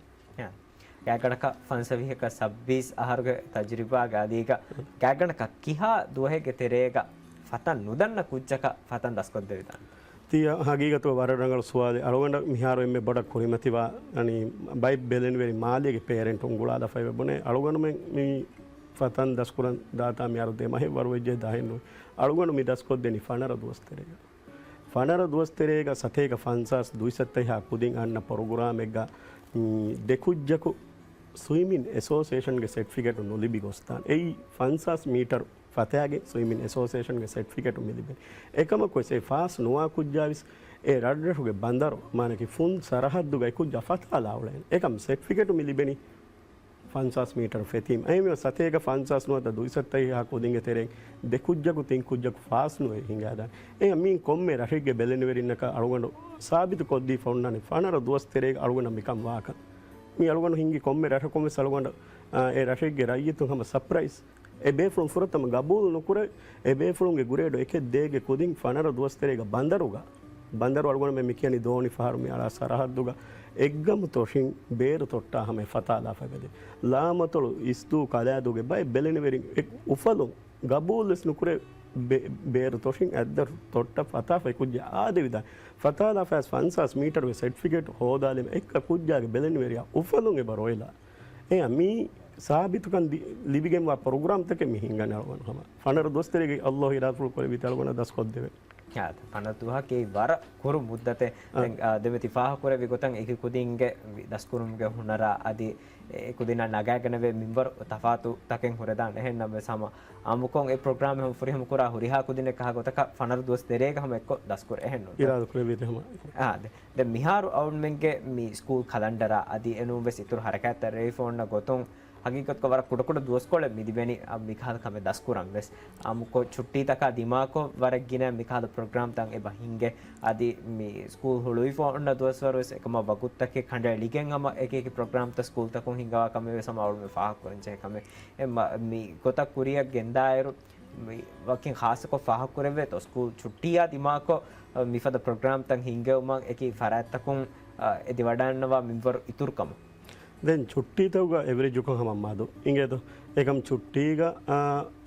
कैगणक फंसवी का 26 आहार के तजुर्बा गादी का कैगणक किहा दोहे के तेरेगा फतन नुदन्न कुच्चका फतन दस्कोद देविता තිය හගීගතව වරරංගල සුවාදේ අලවන්න මිහාරෝ එම්මේ බඩක් කොරිමතිවා අනි බයි බෙලෙන් වෙරි මාලියගේ පේරෙන්ට් උංගුලාද ෆයිව බොනේ අලුගන මේ ෆතන් දස්කුරන් දාතා මිහාරෝ දෙ මහෙ වරවෙජ්ජේ දාහෙන්නු අලුගන මේ දස්කොත් දෙනි ෆනර දුවස්තරේග සතේක ෆන්සස් 276 කුදින් අන්න ප්‍රෝග්‍රෑම් එක දෙකුජ්ජකු ස්විමින් ඇසෝසියේෂන් ගේ සර්ටිෆිකේට් නොලිබි ගොස්තාන් එයි ෆන්සස් මීටර් ෆතයාගේ ස්විමින් ඇසෝසියේෂන් ගේ සර්ටිෆිකේට් මිලිබෙ එකම කොසේ ෆාස් නොවා කුජ්ජාවිස් ඒ රඩරහුගේ බන්දර මානකි ෆුන් සරහද්දුගේ කුජ්ජා ෆතාලාවලෙන් එකම සර්ටිෆිකේට් මිලිබෙනි ෆන්සස් මීටර් ෆෙතීම් එයිම සතේක ෆන්සස් නොත 276 කුදින්ගේ තෙරෙන් දෙකුජ්ජකු තින් කුජ්ජකු ෆාස් නොේ හිඟාදා ඒ මින් කොම්මේ රහිගේ බෙලෙන වෙරින්නක අලුගඬ සාබිත කොද්දී ෆොන්නනි ෆනර දුවස් තෙරේ අලුගඬ මිකම් වාක මේ අලුගඬ හිඟි කොම්මේ රහ කොම්මේ සලුගඬ ඒ රහිගේ රයියතු හැම surprise e be from furatama gabul nukure e be from ge guredo eke dege kudin fanara duwasterega bandaruga bandaru algona me mikiyani doni faharmi ala sarahadduga eggam toshin beeru totta hame fatala fagade lamatolu istu kaladuge bay belene verin ufalum gabul les nukure beeru toshin adda totta fata fa kujja adevida fatala fas fansas meter we certificate hodalem ekka kujja ge belene veria ufalum e baroila e ami ಸಾಬಿತುಕನ್ ಲಿಬಿಗೆಮ್ ವಾ program ತಕೆ ಮಿಹಿಂಗನ ಅಳವನ ಹಮ ಫನರ ದೋಸ್ತರಿಗೆ ಅಲ್ಲಾಹ್ ಇರಾಫುಲ್ ಕೊಲೆ ಬಿತಳವನ ದಸ್ಕೊದ್ದೇವೆ ಯಾದ ಫನರ ತುಹ K ವರ ಕುರು ಮುದ್ದತೆ ದೆಮತಿ ಫಾಹ ಕೊರೆ ವಿಗೊತಂ ಏಕಿ ಕುದಿಂಗೆ ದಸ್ಕುರುಮ್ಗೆ ಹುನರ ಅದಿ ಕುದಿನ ನಗಾಗನವೆ ಮಿಂಬರ್ ತಫಾತು ತಕೆನ್ ಹುರದಾನ್ ಹೆನ್ನವೆ ಸಮ ಅಮುಕೊಂ ಎ ಪ್ರೋಗ್ರಾಮ್ ಹಮ್ ಫುರಿ ಹಮ್ ಕುರಾ ಹುರಿಹಾ ಕುದಿನೆ ಕಹ ಗೊತಕ ಫನರ ದೋಸ್ತರೆಗ ಹಮ್ ಎಕ್ಕೊ ದಸ್ಕುರ್ ಹೆನ್ನು ಇರಾದ ಕೊರೆ ಬಿತೆ ಹಮ ದೆ ಮಿಹಾರು ಔಟ್ ಮೆಂಗೆ ಮಿ ಸ್ಕೂಲ್ ಖಲಂಡರ ಅದಿ ಎನು ಬೆಸ್ ಇತುರ್ ಹರಕತ್ ರೇಫೋನ್ನ ಗೊತಂ ಹಗೀಕತ್ ವರ ಕುಡ ದೋಸ್ಕೊಳೆ ಮಿದಿಬೆನಿ ಮಿಕಾದ ಕಮೆ ದಸ್ಕುರಂ ವೆಸ್ ಅಮುಕೊ ಚುಟ್ಟಿ ತಕ ದಿಮಾಕೊ ವರಗಿನ ಮಿಕಾದ ಪ್ರೋಗ್ರಾಮ್ ತಂ ಎಬ ಹಿಂಗೆ ಅದಿ ಮಿ ಸ್ಕೂಲ್ ಹುಳುಯಿ ಫೋಂಡ ದೋಸ್ವರ ವೆಸ್ එකම වගුත්තකේ කණ්ඩ ලිගෙන් අම එක ප්‍රෝග්‍රෑම් ත ස්කූල් තකුන් හිඟවා කම වේ සමවල් මේ ෆාක් කරන්චේ කම මි කොතක් කුරියක් ගෙන්දායරු වකින් ખાસકો ෆාක් කරවේ તો ස්කූල් චුට්ටියා දිමාකෝ මිෆද ප්‍රෝග්‍රෑම් තන් හිඟවම එක ෆරාත්තකුන් එදි වඩන්නවා මිවර ඉතුරුකම දැන් චුට්ටිතවග එවරේජ් උකම් හමම්මාදු ඉංගේද ඒකම් චුට්ටිග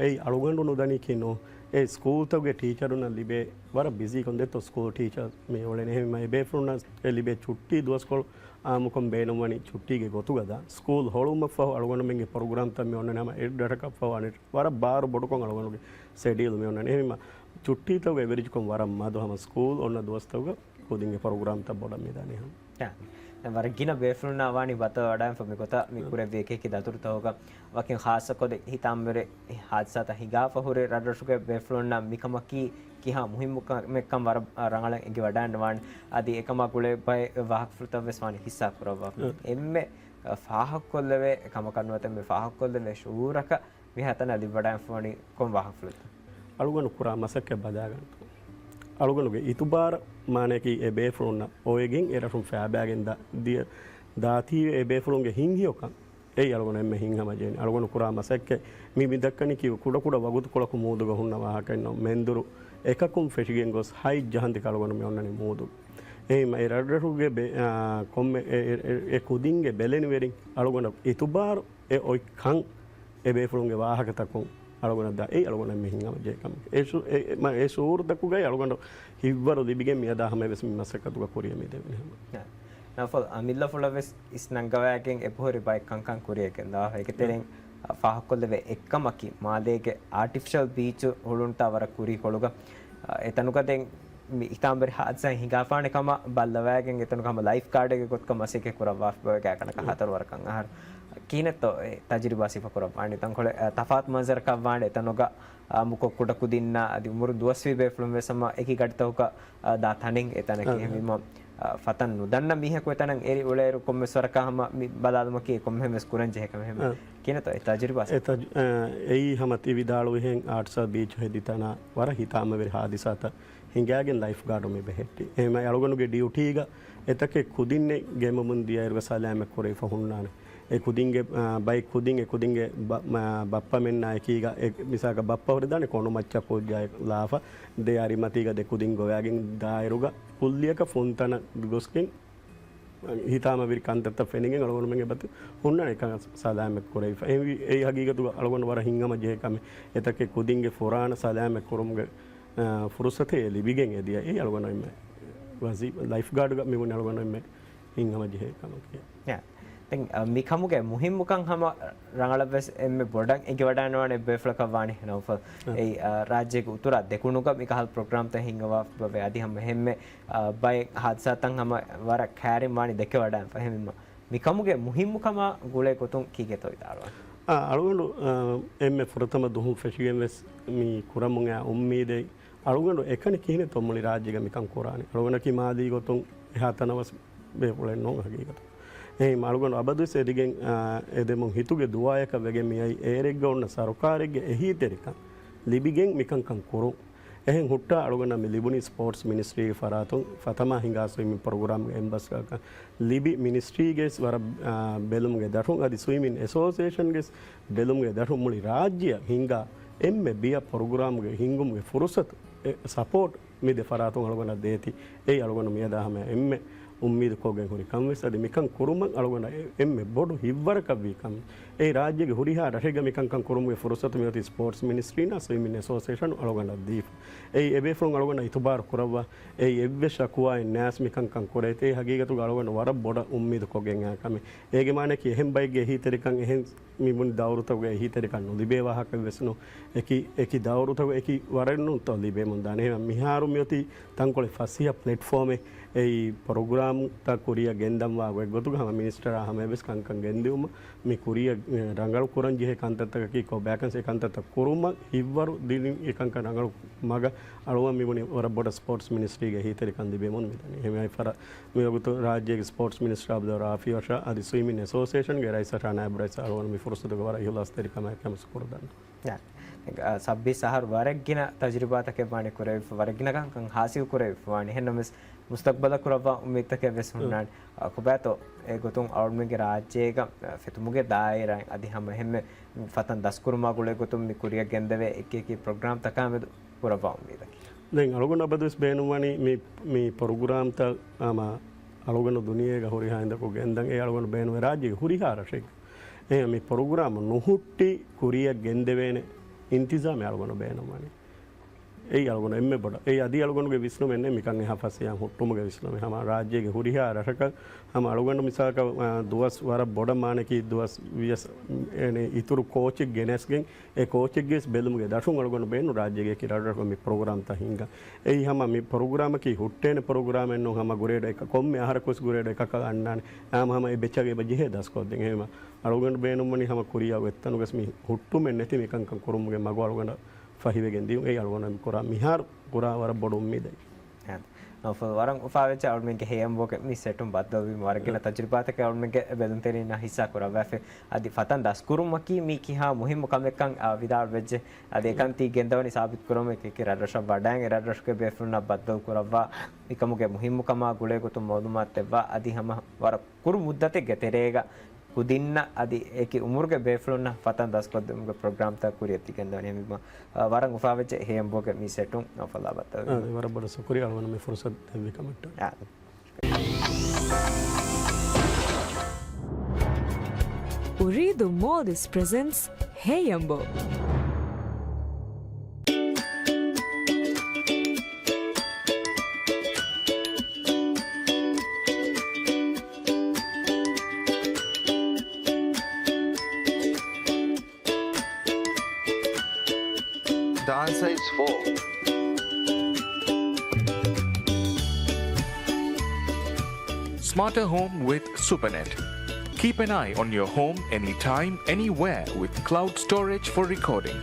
ඒ අලුගන්ඩු නුදනි කිනෝ ඒ ස්කූල් තවගේ ටීචරුන ලිබේ වර බිසි කොන්දෙත් ස්කූල් ටීචර් මේ ඔලෙන එහෙම බේ ෆ්‍රුනස් ලිබේ චුට්ටි දොස්කොල් ආමුකම් බේනවනි චුට්ටිගේ ගොතුගද ස්කූල් හොළුම ෆව අලුගන්ඩු මෙන්ගේ ප්‍රෝග්‍රෑම් තම මේ ඔන්න නම එඩ්ඩට කප් ෆවනට වර බාර බොඩකොන් අලුගන්ඩුගේ සෙඩියල් මේ ඔන්න එහෙම චුට්ටි තව එවරේජ් කොම් වර මාදු හම ස්කූල් ඔන්න දොස්තවග කොදින්ගේ ප්‍රෝග්‍රෑම් ත බොඩ මෙදානේ හම වරගින බේෆ්‍රුනා වානි බත වඩාම් ෆමි කොත මිකුරේ වේකේ දතුරු තවක වකින් ખાસකොද හිතම්බරේ හාදසත හිගා ෆහුරේ රඩරසුගේ බේෆ්‍රුනා මිකමකි කිහා මුහිම්මුක මෙක්කම් වර රංගලන් එගේ වඩාන්න වාන් আদি එකම කුලේ බයි වාහක් ෆෘතවස් වානි හිස්සා කරවා එම්මෙ ෆාහක් කොල්ලවේ එකම කන්වත මේ ෆාහක් කොල්ලවේ ෂූරක විහතන අදි වඩාම් ෆෝනි කොම් වාහක් ෆෘත අලුගනු කුරා මසක බදාගන්න අලුගනුගේ ඉතුබාර මානකි එබේ ෆ්‍රුන්න ඔයගෙන් එරසුම් ෆෑබෑගෙන් දිය දාතී එබේ ෆ්‍රුන්ගේ හිංගියොකන් ඒ අලුගන එම්ම හිංගම ජේනි අලුගනු කුරා මසක්ක මි මිදක්කනි කිව කුඩ කුඩ වගුතු කොලක මූදුග හුන්න වාහකෙන්න මෙන්දුරු එකකුම් ෆෙෂිගෙන් ගොස් හයි ජහන්ති කලුගනු මේ ඔන්නනි මූදු එහෙම ඒ රඩරුගේ කොම්ම ඒ කුදින්ගේ බෙලෙනි වෙරින් අලුගන ඉතුබාර ඒ ඔයි කන් එබේ ෆ්‍රුන්ගේ වාහක තකුන් අලුගනද ඒ අලුගන එම්ම හිංගම ජේකම් ඒ සූර්දකුගේ අලුගන හිව්වරු දිබිගෙන් මියදාහම වෙස් මසකතුක කුරිය මේ දෙවෙනි හැම නෆල් අමිල්ලා ෆොලවස් ඉස්නංගවයකින් එපොරි බයි කංකං කුරියකෙන් දා ඒක තෙරෙන් ෆාහකොල්ලවේ එක්කමකි මාදේගේ ආටිෆිෂල් බීච් හොළුන්ට වර කුරි කොළුග එතනුකදෙන් ඉතාම්බරි හාදසන් හිඟාපාන කම බල්ලවයකින් එතනුකම ලයිෆ් කාඩ් එකේ කොත්කම මසෙක කුරවා කෑකනක හතර වරකන් අහර කීනතෝ තජරිබා සිෆ කුරවාණි තංකොල තෆාත් මන්සර් කවාණි එතනුක මුකො කුඩ කුදින්න අදි මුරු දුවස්වි බේ ෆ්ලම් වෙසම එකි ගඩතවක දාතනින් එතන කිහිම ෆතන් නුදන්න මිහක වෙතනන් එරි උලේරු කොම්මස්වරකහම බලාදමකී කොම්හෙමස් කුරංජ එකම එහෙම කියනතෝ තජරිබා එයි හමති විදාලු එහෙන් ආට්සා බීච් හෙදිතන වර හිතාම වෙරි හාදිසත හිඟාගෙන් ලයිෆ් ගාඩ් මේ බෙහෙට්ටි එහෙම අලුගනුගේ ඩියුටිග එතකේ කුදින්නේ ගෙම මුන්දිය ඉරව සලාම කුරේ ෆහුන්නානේ ඒ කුදින්ගේ බයි කුදින්ගේ බප්පා මෙන්න එකීග මිසක බප්පා හොරදානේ කොණු මච්ච පොජ්ජය ලාෆ දෙ අරිමතිග දෙ කුදින් ගෝයාගෙන් දායරුග පුල්ලියක ෆොන්තන ගොස්කින් හිතාම විරි කන්තත් ෆෙනිගෙන් අලුගොන මෙගේ බත් හොන්න එක සලාම කුරේ ඒ හගීගතු අලුගොන වර හිංගම ජේකම එතකේ කුදින්ගේ ෆොරාන සලාම කුරුම්ගේ ෆුරුසතේ ලිබිගෙන් එදියා ඒ අලුගොන එම්ම වසි ලයිෆ් ගාඩ් ග මෙගොන අලුගොන එම්ම හිංගම ජේකම කිය මිකමුගේ මුහිම්මුකන් හම රංගලවෙස් එම බොඩක් එක වඩන්නවනේ බේෆ්ලක වානි නවෆල් ඒ රාජ්‍යක උතුර දෙකුණුක මිකහල් ප්‍රෝග්‍රෑම් ත හිංගවා බවේ අදි හම හෙම්මෙ බයි හාදසතන් හම වර කෑරින් වානි දෙක වඩන් ෆහෙමිම මිකමුගේ මුහිම්මුකම ගුලේ කොතුන් කීගෙතෝ ඉතාරවා අලුගඬු එම්මෙ ෆුරතම දුහු ෆෙෂිගෙන් වෙස් මි කුරමුගේ උම්මීදේ අලුගඬු එකනේ කිහිනේ තොම්මලි රාජ්‍යක මිකන් කුරානේ අලුගඬ කි මාදී ගොතුන් එහතනවස් බේපුලෙන් නො හගීගත ඒ අලුගඬු අබදු සෙදිගෙන් එදෙමුන් හිතුගේ දුවායක වෙගෙ මියයි ඒරෙග්ග ඔන්න සරකාරෙග්ගේ එහි තෙරික ලිබිගෙන් මිකන් කන් කුරු එහෙන් හුට්ටා අලුගඬ මි ලිබුනි ස්පෝර්ට්ස් මිනිස්ට්‍රි ෆරාතුන් ෆතමා හිඟා ස්විමින් ප්‍රෝග්‍රෑම් එම්බස් කක ලිබි මිනිස්ට්‍රි ගෙස් වර බෙලුම්ගේ දරුන් අදි ස්විමින් ඇසෝසියේෂන් ගෙස් බෙලුම්ගේ දරුන් මුලි රාජ්‍ය හිඟා එම්මෙ බිය ප්‍රෝග්‍රෑම්ගේ හිඟුම්ගේ ෆුරුසත් සපෝට් මිද ෆරාතුන් අලුගඬ දේති ඒ අලුගඬ මියදාහම එම්මෙ උම්මීද කෝගෙන් හොරි කම්වෙසද මිකන් කුරුමන් අලුගඬ එම්මෙ බොඩු හිව්වර කවි කම් ඒ රාජ්‍යගේ හොරිහා රටේග මිකන් කන් කුරුමුගේ ෆුරුසත මියති ස්පෝර්ට්ස් මිනිස්ට්‍රි නා ස්විමින් ඇසෝසියේෂන් අලුගඬ දීප ඒ එබේ ෆ්‍රොම් අලුගඬ ඉතුබාර කුරවා ඒ එව්වෙ ශකුවා නැස් මිකන් කන් කුරේතේ හගීගතු අලුගඬ වර බොඩ උම්මීද කෝගෙන් ආකම ඒගේ මානේ කි එහෙම් බයිගේ හිතරිකන් එහෙම් මිමුන් දවරුතගේ හිතරිකන් නොලිබේ වාහක වෙසනු එකි දවරුතගේ එකි වරෙන්නු තොලිබේ මුන් දානේ මිහාරු මියති තංකොලේ ෆසියා ප්ලැට්ෆෝමේ ei program ta kuriya gendam wa gotu hama minister hama bes kankan gendum mi kuriya rangal kuran je kantata ki ko vacancy kantata kuruma hivvaru dini ekanka rangal maga alwa mi boni ora boda sports ministry ge hiteri kandi be mon mitani hemai fara mi gotu rajya sports minister of the rafi washa adi swimming association ge raisa rana abraisa alwa mi fursatu ge wara hilas teri kama kam skurdan ya sabbi sahar waragina tajribata ke bani kore waragina kan hasil kore wani hennamis mustaqbala kurava umid take ves hunnan kubato e gotun armege rajyega fetumuge daira adi hama hemme fatan daskurma gule gotum mi kuriya gendave ekki program takamedu kurava umid den alugona badus beenumani mi program ta ama alugona duniyega hori hainda ko gendan e alugona beenu rajyega huri harashek e mi program nuhutti kuriya gendevene इंतजाम अलगोनो बेनमनी ए अलगोनो एम्मे बड़ा ए आदि अलगोनो के विष्णु में ने मिकांग यहाँ फंसे हम हुट्टुम के विष्णु में हमारा राज्य के हुरिया रशक हम अलगोनो मिसाल का दुआस वारा बड़ा माने की दुआस वियस ने इतुरु कोच गेनेस गेंग ए कोच गेस बेलुम के दाशुंग अलगोनो बेनु राज्य के किराडर को मी प्रोग्राम ता हिंगा ए हम मी प्रोग्राम की हुट्टे ने प्रोग्राम नो हम गुरेडे का कोम में आहार कुछ गुरेडे का अन्ना हम ए बेचा के बजे दस को देंगे हम अलगोनो बेनुमनी हम कुरिया वेतन के मी हुट्टु में नेति मिकांग कुरुम के मगो अलगोनो fahiwegen diu ei algona kora mihar kora wara bodum midai no for warang ufawecha almen ke heyam boke mi setum baddawi wargena tajribata ke almen ke bedun teri na hissa kora wafe adi fatan das kurumaki mi ki ha muhim kamekan vidar vejje adi ekanti gendawani sabit kurume ke radasha badang radasha ke befuna baddal kurava ikamuge muhim kama gule gotum modumat teva adi hama war kur muddate geterega kudinna adi eki umurge beflonna fatan das kodumge program ta kuriyati kendani hemi warang ufaweche heyam boke mi setum no fala batta wara boda sukuri alwana me fursat devi kamata Uridu Modis presents Heyambo. The answer is 4. Smarter home with Supernet. Keep an eye on your home anytime, anywhere with cloud storage for recording.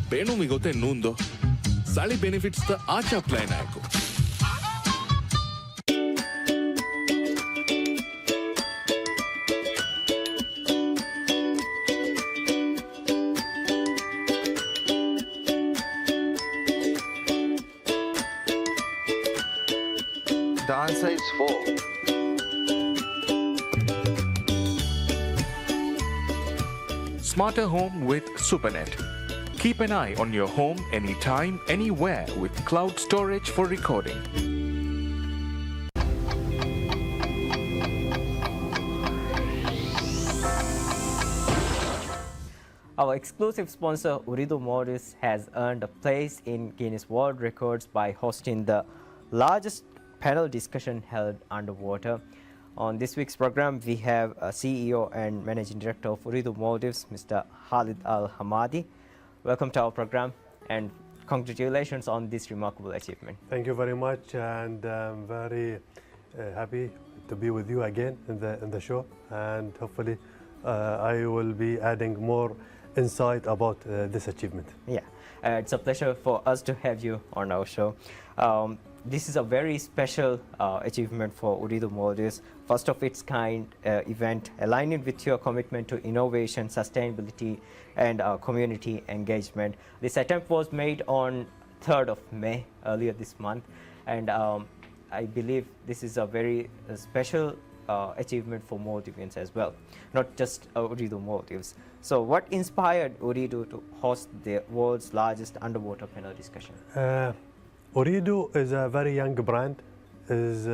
Benu mi gote nundo. Sali benefits ta acha plan ako. The answer is 4. Smarter home with Supernet. Keep an eye on your home anytime, anywhere with cloud storage for recording. Our exclusive sponsor Uridu Modis has earned a place in Guinness World Records by hosting the largest panel discussion held underwater. On this week's program, we have CEO and Managing Director of Uridu Maldives, Mr. Khalid Al Hamadi. Welcome to our program and congratulations on this remarkable achievement. Thank you very much, and I'm very happy to be with you again in the show, and hopefully I will be adding more insight about this achievement. Yeah, it's a pleasure for us to have you on our show. This is a very special achievement for Uridu Maldives, first of its kind event aligning with your commitment to innovation, sustainability and community engagement. This attempt was made on 3rd of May earlier this month, and I believe this is a very special achievement for Maldivians as well, not just Uridu Maldives. So what inspired Uridu to host the world's largest underwater panel discussion? Uridu is a very young brand, is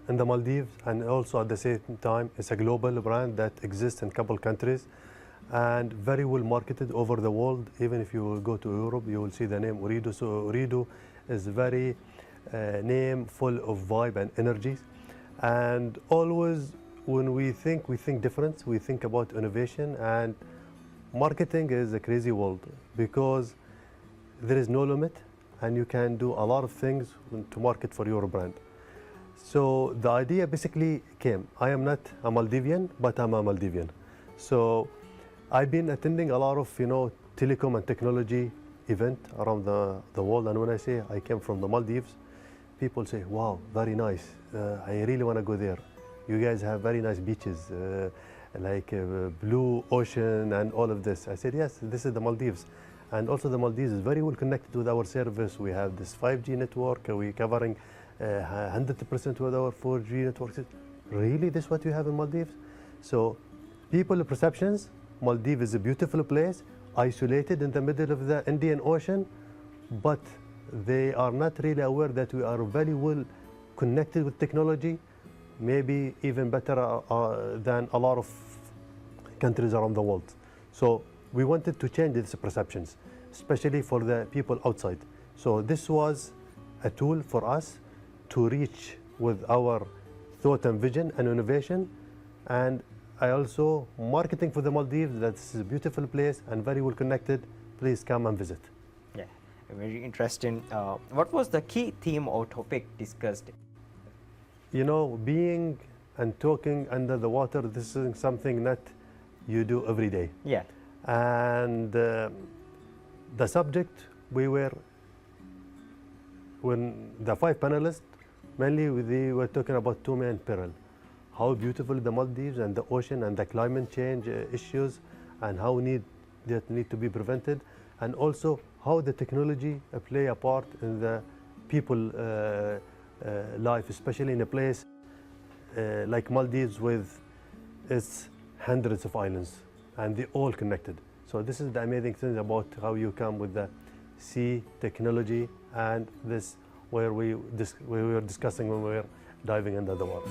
in the Maldives, and also at the same time it's a global brand that exists in a couple countries and very well marketed over the world. Even if you go to Europe, you will see the name Uridu. So Uridu is very name full of vibe and energies, and always when we think different. We think about innovation, and marketing is a crazy world because there is no limit, and you can do a lot of things to market for your brand. So the idea basically came. I am not a Maldivian, but I'm a Maldivian. So I've been attending a lot of telecom and technology event around the world, and when I say I came from the Maldives, people say, wow, very nice, I really want to go there. You guys have very nice beaches, like blue ocean and all of this. I said, yes, this is the Maldives. And also the Maldives is very well connected with our service. We have this 5G network, we're covering 100% with our 4G network. Really, this is what you have in Maldives? So people perceptions, Maldives is a beautiful place, isolated in the middle of the Indian Ocean, but they are not really aware that we are very well connected with technology, maybe even better than a lot of countries around the world. So we wanted to change these perceptions, especially for the people outside. So this was a tool for us to reach with our thought and vision and innovation. And I also marketing for the Maldives, that's a beautiful place and very well connected. Please come and visit. Yeah, very interesting. What was the key theme or topic discussed? Being and talking under the water, this is something that you do every day. Yeah. And the subject, when the 5 panelists, mainly they were talking about 2 main peril. How beautiful the Maldives and the ocean and the climate change issues, and how that need to be prevented, and also how the technology play a part in the people life, especially in a place like Maldives with its hundreds of islands, and they're all connected. So this is the amazing thing about how you come with the sea technology, and this where we were discussing when we were diving under the water.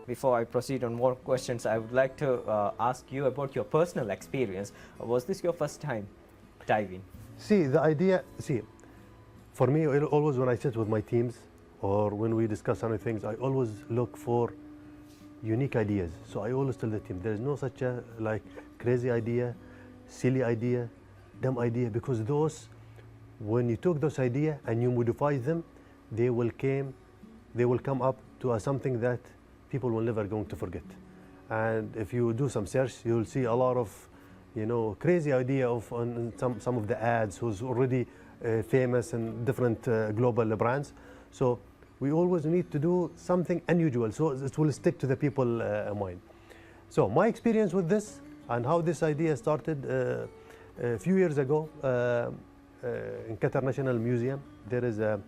Before I proceed on more questions, I would like to ask you about your personal experience. Was this your first time diving? The idea, for me, always when I sit with my teams or when we discuss other things, I always look for unique ideas. So I always tell the team, there is no such a crazy idea, silly idea, dumb idea, because those, when you took those ideas and you modify them, they will come up to something that people will never going to forget. And if you do some search, you'll see a lot of crazy idea on some of the ads who's already famous in different global brands. So we always need to do something unusual, so it will stick to the people mind. So my experience with this and how this idea started a few years ago in Qatar National Museum, there is a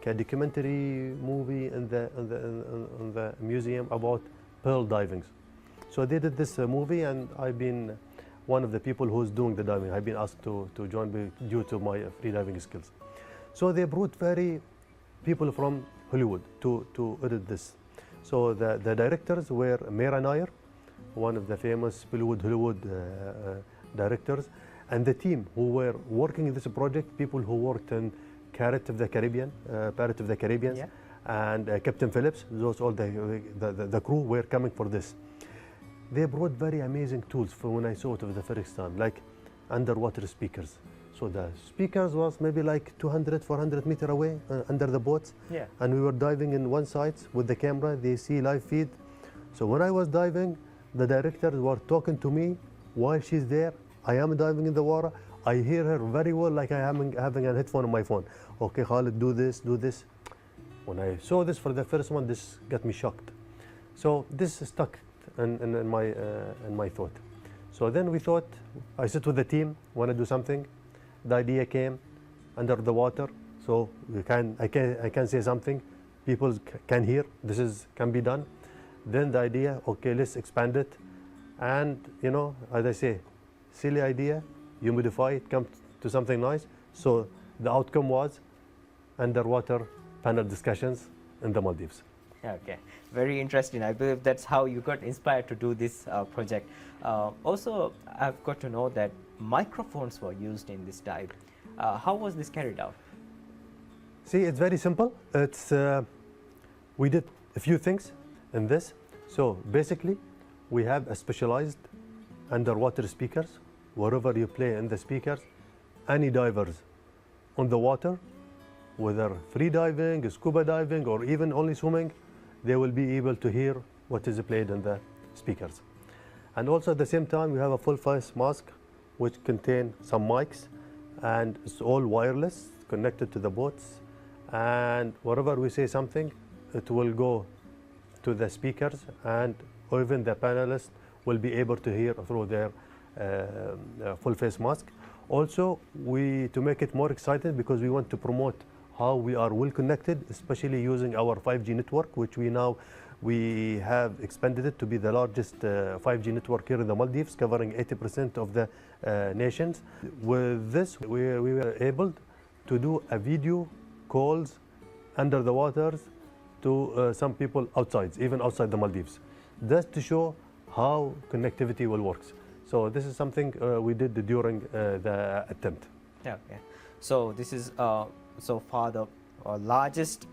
documentary movie in the museum about pearl divings. So they did this movie, and I've been one of the people who's doing the diving. I've been asked to join due to my free diving skills. So they brought people from Hollywood to edit this. So the directors were Meera Nair, one of the famous Hollywood directors, and the team who were working in this project, people who worked in Pirates of the Caribbean, yeah, and Captain Phillips. Those all the crew were coming for this. They brought very amazing tools for when I saw it for the first time, like underwater speakers. So the speakers was maybe like 200, 400 meters away under the boats. Yeah. And we were diving in one side with the camera, they see live feed. So when I was diving, the directors were talking to me while she's there. I am diving in the water. I hear her very well, like I am having a headphone on my phone. Okay, Khalid, do this, do this. When I saw this for the first one, this got me shocked. So this stuck in my thought. So then we thought, I sit with the team, want to do something. The idea came under the water, so I can say something. People can hear. This can be done. Then the idea, okay, let's expand it. And as I say, silly idea. You modify it, come to something nice. So the outcome was underwater panel discussions in the Maldives. Okay, very interesting. I believe that's how you got inspired to do this project. Also, I've got to know that microphones were used in this dive. How was this carried out? See, it's very simple. We did a few things. in this. So basically, we have a specialized underwater speakers. Wherever you play in the speakers, any divers on the water, whether free diving, scuba diving, or even only swimming, they will be able to hear what is played in the speakers. And also at the same time, we have a full face mask which contain some mics, and it's all wireless, connected to the boats. And wherever we say something, it will go to the speakers, and even the panelists will be able to hear through their full face mask. Also, to make it more exciting, because we want to promote how we are well connected, especially using our 5G network, which we have expanded it to be the largest 5G network here in the Maldives, covering 80% of the nations. With this, we were able to do a video calls under the waters to some people outside, even outside the Maldives. That's to show how connectivity will work. So this is something we did during the attempt. Yeah, okay. So this is so far the largest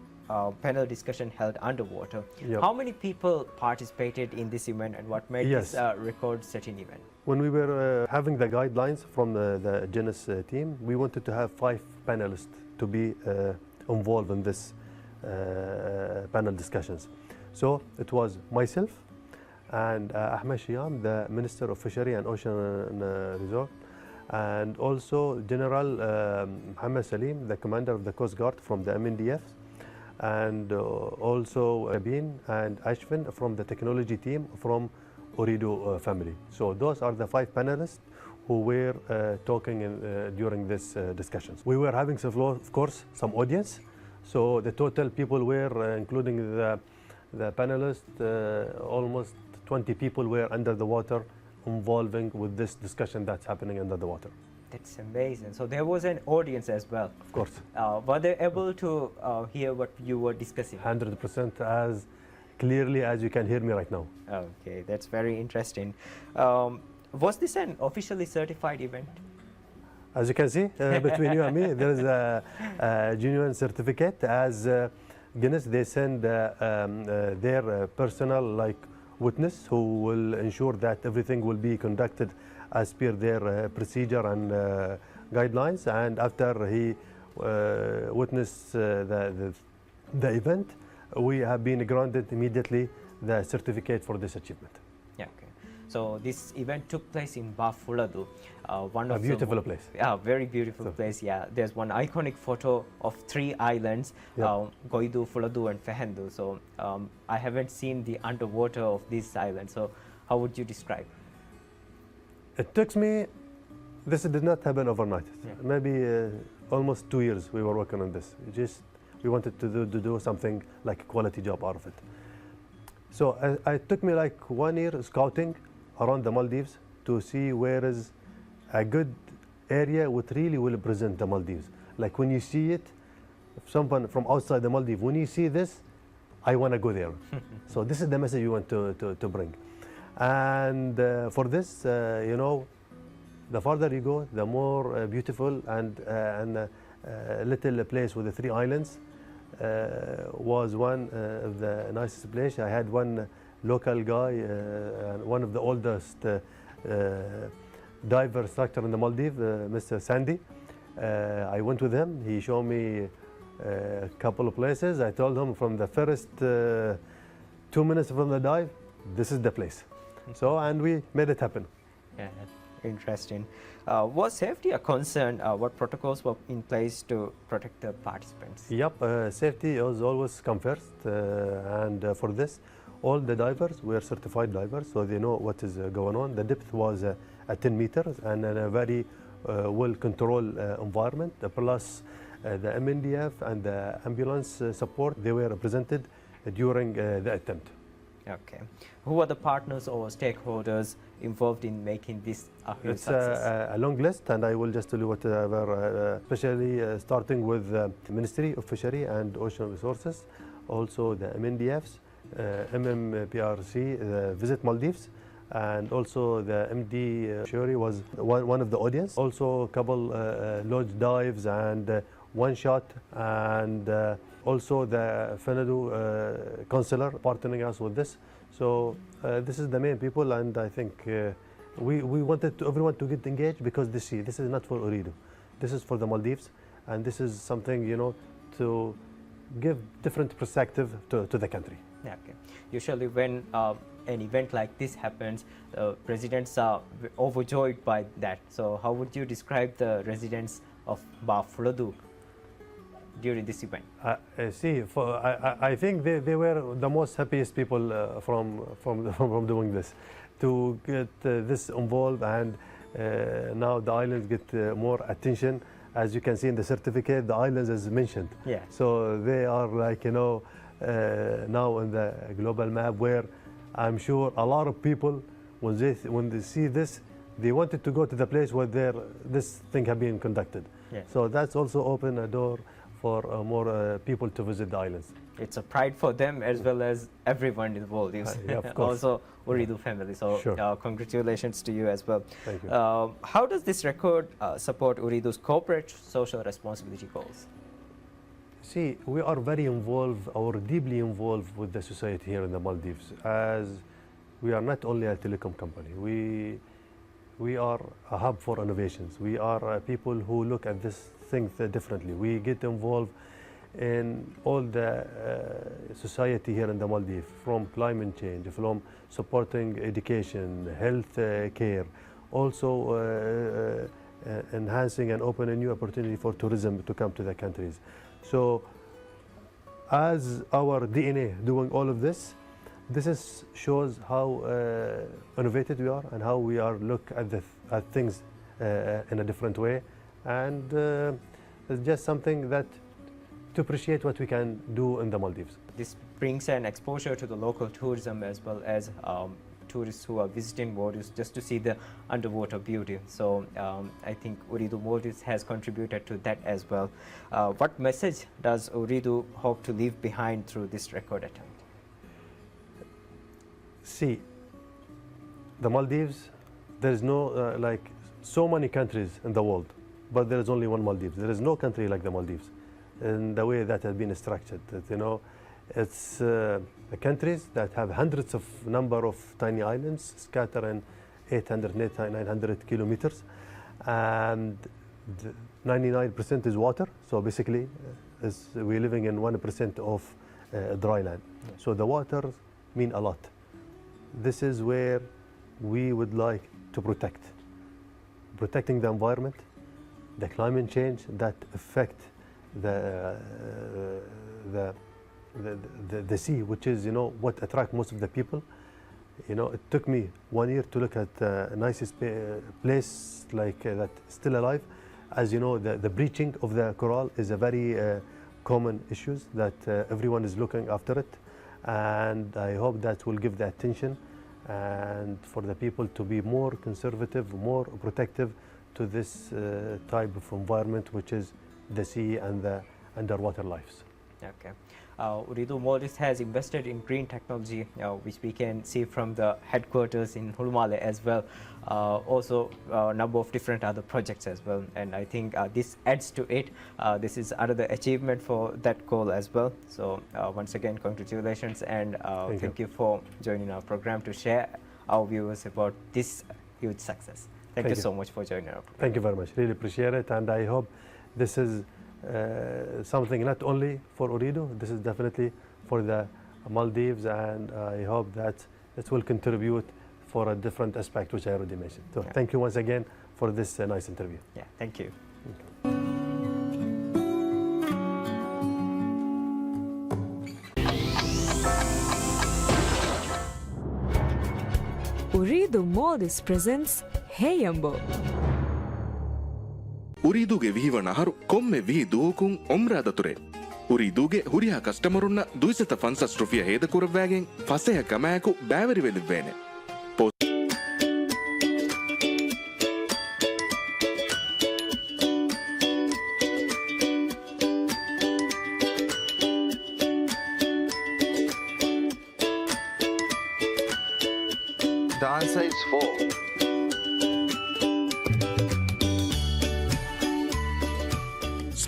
panel discussion held underwater. Yep. How many people participated in this event, and what made Yes. this record-setting event? When we were having the guidelines from the Genesis team, we wanted to have 5 panelists to be involved in this panel discussions. So it was myself and Ahmed Shiam, the Minister of Fishery and Ocean Resort, and also General Mohammed Salim, the Commander of the Coast Guard from the MNDF, and also Abin and Ashvin from the technology team from Ooredoo family. So those are the 5 panelists who were talking during this discussions. We were having, of course, some audience. So the total people were, including the panelists, almost 20 people were under the water involving with this discussion that's happening under the water. That's amazing. So there was an audience as well. Of course. Were they able to hear what you were discussing? 100%, as clearly as you can hear me right now. Okay, that's very interesting. Was this an officially certified event? As you can see, between you and me, there is a genuine certificate. As Guinness, they send their personal witness who will ensure that everything will be conducted as per their procedure and guidelines. And after he witnessed the event, we have been granted immediately the certificate for this achievement. Yeah, okay. So this event took place in Bafuladu, one A of beautiful place. Yeah, very beautiful place. Yeah, there's one iconic photo of 3 islands, Goidu, Fuladu, and Fehendu. So I haven't seen the underwater of these islands. So how would you describe? It took me. This did not happen overnight. Yeah. Maybe almost 2 years we were working on this. We wanted to do something like a quality job out of it. So it took me like 1 year scouting around the Maldives to see where is a good area which really will present the Maldives. Like when you see it, someone from outside the Maldives, when you see this, I want to go there. So this is the message you want to bring. And for this, you know, the farther you go, the more beautiful and little place with the 3 islands was one of the nicest place. I had one local guy, one of the oldest diver instructor in the Maldives, Mr. Sandy. I went with him. He showed me a couple of places. I told him from the first 2 minutes from the dive, this is the place. So, and we made it happen. Yeah, interesting. Was safety a concern? What protocols were in place to protect the participants? Yep, safety is always come first. And for this, all the divers were certified divers, so they know what is going on. The depth was 10 meters and in a very well-controlled environment. Plus, the MNDF and the ambulance support, they were represented during the attempt. Okay. Who are the partners or stakeholders involved in making this a huge success? It's a long list, and I will just tell you whatever, especially starting with the Ministry of Fishery and Ocean Resources, also the MNDFs, MMPRC, Visit Maldives, and also the MD Shuri was one of the audience. Also a couple lodge dives and one shot, and also the Fenadu councillor partnering us with this. So this is the main people, and I think we wanted everyone to get engaged, because this is not for Ooredoo. This is for the Maldives, and this is something, you know, to give different perspective to the country. Yeah, okay. Usually when an event like this happens, residents are overjoyed by that. So how would you describe the residents of Ba Phraduk during this event? I think they were the most happiest people from doing this, to get this involved, and now the islands get more attention. As you can see in the certificate, the islands is mentioned. Yeah. So they are like, you know, now in the global map, where I'm sure a lot of people, when they see this, they wanted to go to the place where this thing have been conducted. Yeah. So that's also opened a door for more people to visit the islands. It's a pride for them as well as everyone involved. Yeah, of course. Also Ooredoo family. So Sure. Congratulations to you as well. Thank you. How does this record support Ooredoo's corporate social responsibility goals? See, we are very involved, or deeply involved, with the society here in the Maldives, as we are not only a telecom company. We are a hub for innovations. We are people who look at this thing differently. We get involved in all the society here in the Maldives, from climate change, from supporting education, health care, also enhancing and opening new opportunity for tourism to come to the countries. So as our DNA doing all of this, shows how innovative we are, and how we are look at things in a different way, and it's just something that to appreciate what we can do in the Maldives. This brings an exposure to the local tourism as well as tourists who are visiting Maldives just to see the underwater beauty. So I think Ooredoo Maldives has contributed to that as well. What message does Ooredoo hope to leave behind through this record attempt? See, the Maldives, there is no, like so many countries in the world, but there is only one Maldives. There is no country like the Maldives in the way that has been structured. You know, it's the countries that have hundreds of number of tiny islands scattered in 800, 900 kilometers, and 99% is water. So basically, we're living in 1% of dry land. So the waters mean a lot. This is where we would like to protecting the environment, the climate change that affect the sea, which is, you know, what attract most of the people. You know, it took me 1 year to look at the nicest place like that still alive. As you know, the bleaching of the coral is a very common issue that everyone is looking after it, and I hope that will give the attention and for the people to be more conservative, more protective to this type of environment, which is the sea and the underwater lives. Okay. Ooredoo Maldives has invested in green technology, which we can see from the headquarters in Hulmale as well. Also, a number of different other projects as well. And I think this adds to it. This is another achievement for that goal as well. So once again, congratulations, and thank you for joining our program to share our viewers about this huge success. Thank you so much for joining our program. Thank you very much. Really appreciate it, and I hope this is something not only for Ooredoo, this is definitely for the Maldives, and I hope that it will contribute for a different aspect, which I already mentioned. So thank you once again for this nice interview. Yeah, thank you. Ooredoo Maldives presents Hey Yambo. ಉರಿದುಗೆ ವಿಹಿವಣಹರು ಕೊಮ್ಮೆ ವಿಹಿ ದೂಕುಂ ಒಮ್ರಾದತುರೆ ಉರಿದುಗೆ ಹುರಿಹ ಕಸ್ಟಮರುನ್ನ ದುಯಿಸತ ಫನ್ಸಸ್ ಟ್ರೋಫಿಯ ಹೇದ ಕುರವ್ವಾಗೆನ್ ಫಸೆಹ ಕಮಾಯಕು ಬ್ಯಾವರಿ ವೆಲಿವ್ವೇನೆ The answer is 4.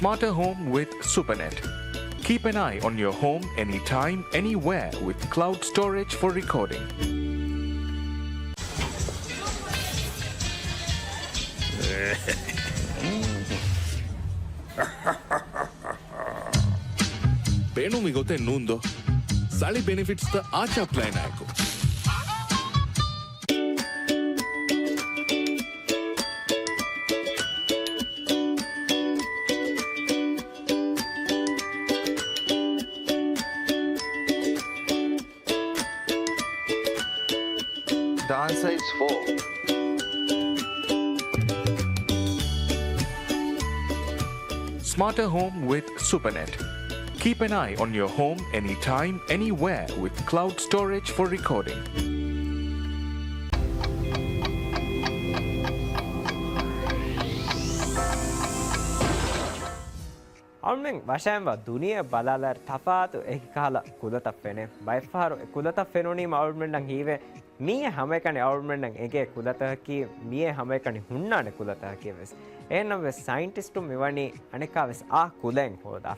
Smarter home with SuperNet. Keep an eye on your home anytime, anywhere with cloud storage for recording. Penu mi gote nundo. Sali benefits the Acha plan aiko. Dancer is 4. Smarter home with SuperNet. Keep an eye on your home anytime, anywhere with cloud storage for recording. ಅವಳ್ಮೆಂಗ್ ವಶಾಂಬ ದುನಿಯ ಬಲಾಲರ್ ತಫಾತು ಏಕಿ ಕಾಲ ಕುದತಪ್ಪೆನೆ ಬೈಫಾರು ಕುದತಪ್ಪೆನೋನಿ ಅವಳ್ಮೆಂಡಂಗ್ ಹೀವೆ ಮೀಯ ಹಮೇಕಣಿ ಅವಳ್ಮೆಂಡಂಗ್ ಎಗೆ ಕುದತಹಕಿ ಮೀಯ ಹಮೇಕಣಿ ಹುಣ್ಣಾಣೆ ಕುದತಹಕಿ ವೆಸ್ ಏನವೆ scientist ಮಿವಣಿ ಅಣೆಕಾವೆಸ್ ಆ ಕುಲೆಂಗ್ ಹೋದಾ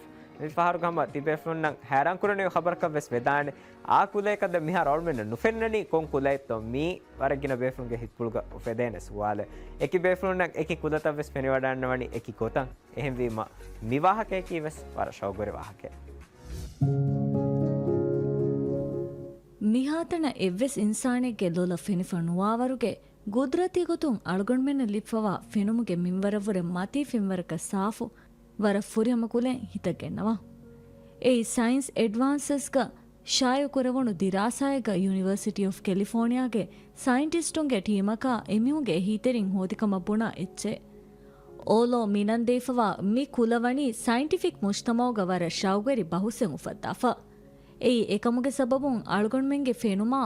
for ಗಮ ತಿಬೆಫುನ್ನಂಗ್ ಹ್ಯಾರಾನ್ ಕುರನೆ ಖಬರ್ಕ ವೆಸ್ ವೆದಾಣೆ ಆ ಕುಲೇಕದ ಮಿಹಾರ್ ಅವಳ್ಮೆಂಡ ನುಫೆನ್ನನಿ ಕೊಂ ಕುಲೈತ್ತೋ me ವರಗಿನ ಬೇಫುನ್ಗೆ ಹಿತ್ಪುಳ್ಗ ಫೆದೇನೆ ಸುವಾಲೆ ಎಕಿ ಬೇಫುನ್ನಂಗ್ ಎಕಿ ಕುದತ ವೆಸ್ ಫೆನಿವಡಾನ್ನವಣಿ ಎಕಿ ಕೋತಂ එහෙම වීම මිවාහකය කීවස් වර ශෞගර වාහකය මිහාතන එව්වෙස් ඉන්සානෙගේ ලොල ෆෙනිෆනුවාවරුගේ ಗುದ್ರತಿ ಗೊತುಂ ಅಳಗೊಂಡ್ಮೆನ ಲಿಫ್ಫವಾ ಫೆನುಮುಗೆ ಮಿಂವರವರ ಮತಿ ಫಿಂವರಕ ಸಾಫು ವರ ಫುರಿಯಮಕುಲೆ ಹಿತಗೆನ್ನವ ಏ ಸೈನ್ಸ್ ಅಡ್ವಾನ್ಸಸ್ಗ ಶಾಯು ಕುರವಣು ದಿರಾಸಾಯಗ ಯೂನಿವರ್ಸಿಟಿ ಆಫ್ ಕ್ಯಾಲಿಫೋರ್ನಿಯಾಗೆ ಸೈಂಟಿಸ್ಟುಂಗೆ ಟೀಮಕ ಎಮಿಹುಗೆ ಹೀತೆರಿಂ ಹೋದಿಕಮ ಬುಣ ಎಚ್ಚೆ ಓಲೋ ಮಿನಂದೇಫವಾ ಮಿ ಕುಲವಣಿ ಸೈಂಟಿಫಿಕ್ ಮುಜ್ತಮೌಗ ವರ ಶೌಗರಿ ಬಹುಸೆಂ ಉಫದ್ದಾಫ ಏಯಿ ಏಕಮುಗೆ ಸಬಬುಂ ಅಳಗೊಂಡ್ಮೆಂಗೆ ಫೆನುಮಾ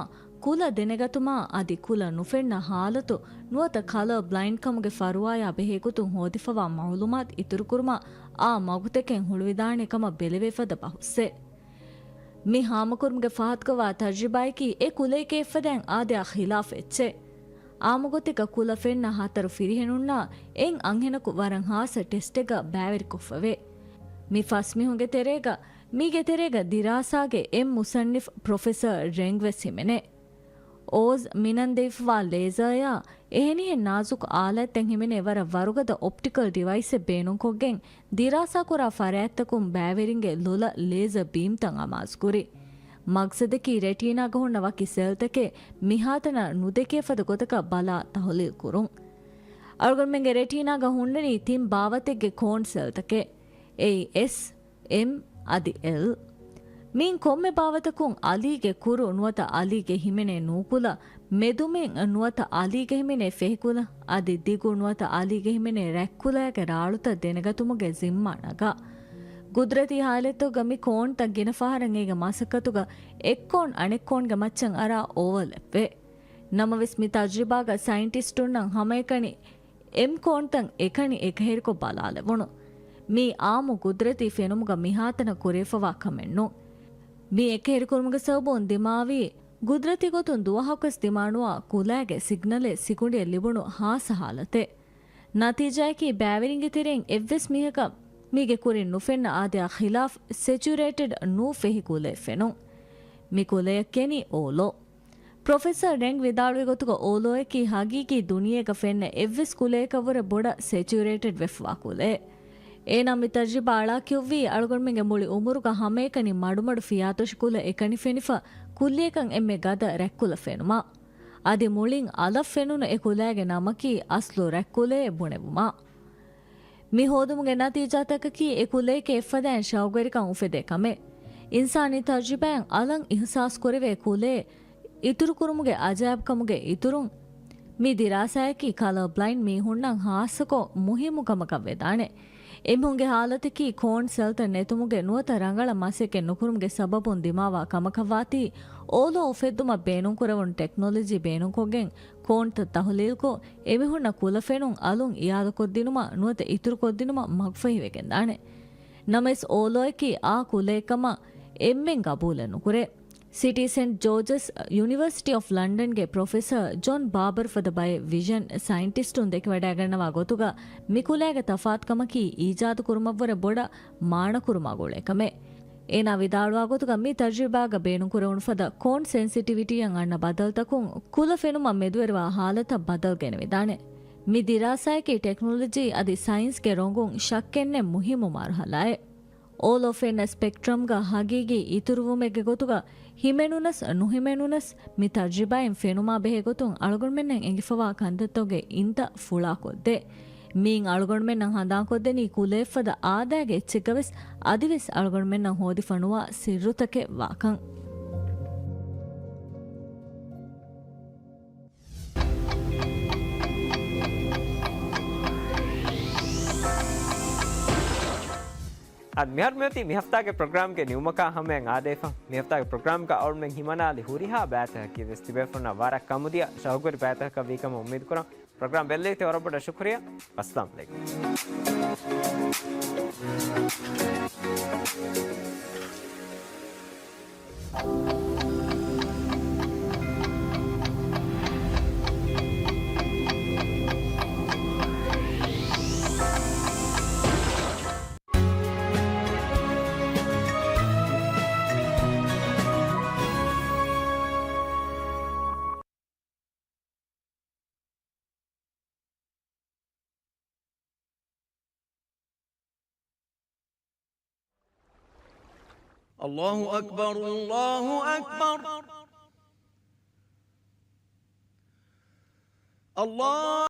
ಕುಲ ದೆನೆಗತುಮಾ ಅದಿ ಕುಲ ನುಫೆಣ್ಣ ಹಾಲತು ನುವತ ಕಲ ಬ್ಲೈಂಡ್ ಕಮುಗೆ ಫರುವಾಯ ಬೆಹೆಗುತು ಹೋದಿಫವಾ ಮೌಲುಮಾತ್ ಇತುರು ಕುರ್ಮ ಆ ಮಗುತೆಕೆಂ ಹುಳುವಿದಾಣೆ ಕಮ ಬೆಲೆವೆಫದ ಬಹುಸ್ಸೆ ಮಿ ಹಾಮಕುರ್ಮ್ಗೆ ಫಹತ್ಕವಾ ತರ್ಜಿಬಾಯ್ಕಿ ಎ ಕುಲೇಕೆ ಎಫ್ಫದೆಂ ಆದ್ಯಾ ಖಿಲಾಫ್ ಎಚ್ಚೆ ಆಮಗೊತಿಕ ಕುಲ ಫೆಣ್ಣ ಹಾತರು ಫಿರಿಹೆನುಣ್ಣ ಎಂ ಅಂಹೆನಕು ವರಂ ಹಾಸ ಟೆಸ್ಟೆಗ ಬ್ಯಾವೆರಿ ಕೊಫ್ಫವೆ ಮಿ ಫಸ್ಮಿಹುಗೆ ತೆರೇಗ ಮೀಗೆ ತೆರೇಗ ದಿರಾಸಾಗೆ ಎಂ ಮುಸನ್ನಿಫ್ ಪ್ರೊಫೆಸರ್ ರೆಂಗ್ವೆಸ್ ಹಿಮೆನೆ ಓಜ್ ಮಿನಂದೇಫ್ವಾ ಲೇಸರ್ಯ ಎಹೆನಿಹೆ ನಾಜುಕ್ ಆಲತ್ತೆಂ ಹಿಮೆನೆ ವರ ವರುಗದ ಒಪ್ಟಿಕಲ್ ಡಿವೈಸೆ ಬೇನುಂಕೊಗ್ಗೆಂ ದಿರಾಸಾ ಕುರಾ ಫರ್ಯಾತ್ತಕುಂ ಬ್ಯಾವೆರಿಂಗೆ ಲೊಲ ಲೇಸರ್ ಬೀಮ್ತಂ ಅಮಾಸ್ಕುರಿ ಮಗ್ಸದಕಿ ರೆಟೀನಾಗ ಹುಣ್ಣವಕಿ ಸೆಲ್ತಕೆ ಮಿಹಾತನ ನುದೆಕೆ ಫದ ಗೊತಕ ಬಲ ತಹಲೀಲ್ ಕುರುಂ ಅಳ್ಗೊಳ್ಮೆಂಗೆ ರೆಟೀನಾಗ ಹುಣ್ಣನಿ ತಿಂ ಬಾವತೆಗೆ ಕೋನ್ ಸೆಲ್ತಕೆ ಏಯ್ ಎಸ್ ಎಂ ಅದಿ ಎಲ್ ಮೀನ್ ಕೊಮ್ಮೆ ಬಾವತಕುಂ ಅಲಿಗೆ ಕುರು ನುವತ ಅಲಿಗೆ ಹಿಮೆನೆ ನೂಕುಲ ಮೆದುಮೆಂ ನುವತ ಅಲಿಗೆ ಹಿಮೆನೆ ಫೆಹಿಕುಲ ಅದಿ ದಿಗು ನುವತ ಅಲಿಗೆ ಹಿಮೆನೆ ರೆಕ್ಕುಲಯಗೆ ರಾಳುತ ದೆನಗತುಮುಗೆ ಜಿಮ್ಮಣಗ ಗುದ್ರತಿ ಹಾಲೆತ್ತುಗ ಮಿ ಕೋಣ್ ತಗ್ಗಿನ ಫಹರಂಗೇಗ ಮಾಸಕತುಗ ಎಕ್ಕೋಣ್ ಅಣೆಕ್ಕೋಣ್ಗೆ ಮಚ್ಚಂ ಅರ ಓವಲೆಪ್ಪೆ ನಮವಿಸ್ ಮಿ ತಜ್ರಿಬಾಗ ಸೈಂಟಿಸ್ಟುನ್ನಂ ಹಮೇಕಣಿ ಎಂ ಕೋಣ್ತಂ ಎಕಣಿ ಎಕಹೇರಿಕೊ ಬಲಾಲೆವಣು ಮೀ ಆಮು ಗುದ್ರತಿ ಫೆನುಮುಗ ಮಿಹಾತನ ಕುರೇಫವಾ ಕಮೆಣ್ಣು ಮೀ ಎಕಹೇರಿಕೊರ್ಮುಗ ಸಬುನ್ ದಿಮಾವಿ ಗುದ್ರತಿ ಗೊತುನ್ ದುವಹಕಸ್ ದಿಮಾಣುವ ಕುಲಾಗೆ ಸಿಗ್ನಲೆ ಸಿಕುಂಡಿಯ ಲಿಬುಣು ಹಾಸ ಹಾಲತೆ ನತೀಜಾಯಕಿ ಬ್ಯಾವೆರಿಂಗೆ ತೆರೆಂ ಎವ್ವೆಸ್ ಮೀಹಕ ಮೀಗೆ ಕುರಿನ್ ನುಫೆನ್ನ ಆದ್ಯಾ ಖಿಲಾಫ್ ಸೆಚುರೇಟೆಡ್ ನೂ ಫೆಹಿ ಕುಲೆ ಫೆನು ಮಿ ಕುಲೆಯಕ್ಕೆನಿ ಓಲೋ ಪ್ರೊಫೆಸರ್ ರೆಂಗ್ ವಿದಾಳುವೆ ಗೊತ್ತುಗ ಓಲೋಯಕಿ ಹಗೀಕಿ ದುನಿಯೇಗ ಫೆನ್ನ ಎವ್ವೆಸ್ ಕುಲೇಕವರ ಬೊಡ ಸೆಚುರೇಟೆಡ್ ವೆಫ್ವಾ ಕುಲೆ ಏನಮ್ಮಿ ತರ್ಜಿಬಾ ಅಳಾ ಕಿವ್ವಿ ಅಳಗೊಂಡ್ಮೆಂಗೆ ಮುಳಿ ಉಮುರುಗ ಹಮೇಕನಿ ಮಡುಮಡು ಫಿಯಾತೋಶ್ ಕುಲ ಎಕಣಿ ಫೆನಿಫ ಕುಲ್ಲೇಕಂ ಎಮ್ಮೆ ಗದ ರೆಕ್ಕುಲ ಫೆನುಮಾ ಅದಿ ಮುಳಿಂ ಅಲಫ್ ಫೆನುನ ಎ ಕುಲಾಗೆ ನಮಕಿ ಅಸ್ಲು ರೆಕ್ಕುಲೆ ಬುಣೆವುಮಾ ಮಿ ಹೋದುಮುಗೆ ನತೀಜಾತಕಕಿ ಎ ಕುಲೇಕೆ ಎಫ್ಫದෑನ್ ಶೌಗರಿಕಂ ಉಫೆದೆ ಕಮೆ ಇನ್ಸಾನಿ ತರ್ಜಿಬෑನ್ ಅಲಂ ಇಹ್ಸಾಸ್ ಕೊರೆವೆ ಕುಲೆ ಇತುರು ಕುರುಮುಗೆ ಅಜಾಬ್ ಕಮುಗೆ ಇತುರುಂ ಮಿ ದಿರಾಸಾಯಕಿ ಕಲರ್ ಬ್ಲೈಂಡ್ ಮೀ ಹುಣ್ಣಂ ಹಾಸಕೋ ಮುಹಿಮು ಕಮಕ ವೆದಾಣೆ ಎಮ್ಮುಂಗೆ ಹಾಲತಕಿ ಕೋಣ್ ಸೆಲ್ತ ನೆತುಮುಗೆ ನುವತ ರಂಗಳ ಮಸೆಕೆ ನುಕುರುಮ್ಗೆ ಸಬಬುನ್ ದಿಮಾವಾ ಕಮಕವಾತಿ ಓಲೋ ಒಫೆದ್ದುಮ ಬೇನುಂ ಕುರವನ್ ಟೆಕ್ನಾಲಜಿ ಬೇನುಂ ಕೊಗ್ಗೆನ್ ಕೋಣ್ತ ತಹುಲೀಲ್ಕೋ ಎಮಿಹುಣ್ಣ ಕುಲಫೆನುಂ ಅಲುಂ ಇಯಾದ ಕೊದ್ದಿನುಮ ನುವತ ಇತುರು ಕೊದ್ದಿನುಮ ಮಗ್ಫಹಿವೆಗೆಂದಾಣೆ ನಮೆಸ್ ಓಲೋಯಕಿ ಆ ಕುಲೇಕಮ ಎಮ್ಮೆನ್ ಗಬೂಲ ನುಕುರೆ city saint George's university of ಲಂಡನ್ಗೆ ಪ್ರೊಫೆಸರ್ ಜಾನ್ ಬಾಬರ್ ಫದ ಬೈ ವಿಷನ್ ಸೈಂಟಿಸ್ಟುನ್ ದೆಕೆ ವಡಾಗಣ್ಣವ ಗೊತುಗ ಮಿಕುಲಾಗ ತಫಾತ್ಕಮಕಿ ಈಜಾದು ಕುರುಮವ್ವರ ಬೊಡ ಮಾಣ ಕುರುಮಗೋಳೆಕಮೆ ඒනා විදාළුවාගොතුක මේ තර්ජිබාග බේනුකුරවුණු ފަද කෝන් සෙන්සිටිවිටියන් අන්න බදල්තකුන් කුල ෆෙනුම මෙදුවරවා ಹಾಲತ ಬದಲ್ಗೆನೆ ವಿದಾನೆ ಮಿ ದಿರಾಸಾಯಕಿ ಟೆಕ್ನಾಲಜಿ ಅದಿ ಸೈನ್ಸ್ಗೆ ರೋಂಗುಂ ಶಕ್ಕೆನ್ನೆ ಮುಹಿಮು ಮಾರ್ಹಲಾಯೆ all of en spectrum ga hagigi ituruvumeಗೆ ಗೊತುಗ ಹಿಮೆನುನಸ್ ನುಹಿಮೆನುನಸ್ ಮಿ ತರ್ಜಿಬಾಯನ್ ಫೆನುಮಾ ಬೆಹೆ ಗೊತುಂ ಅಳಗೊಂಮೆನ್ನೆನ್ ಎಂಗಿಫವಾ ಕಂದತ್ತೋಗೆ ಇಂತ ಫುಳಾ ಕೊದ್ದೆ ಮೀನ್ ಅಳಗೊಂಡ್ಮೆನ್ನಂ ಹಂದಾಂ ಕೊದ್ದೆನಿ ಕುಲೇಫದ ಆದಾಗೆ ಎಚ್ಚಿಗವೆಸ್ ಅದಿವೆಸ್ ಅಳಗೊಂಡ್ಮೆನ್ನಂ ಹೋದಿ ಫಣುವಾ ಸಿರ್ರುತಕೆ ವಾಕಂ ad mihar meti mi hafta ke program ke niumaka hamen adefa mi hafta ke program ka aur men himanali huriha bata ki vestibefona wara kamudia shahuguri bata ka vikam ummid kuram program belle te orabada shukriya assalamu alaikum الله أكبر الله أكبر الله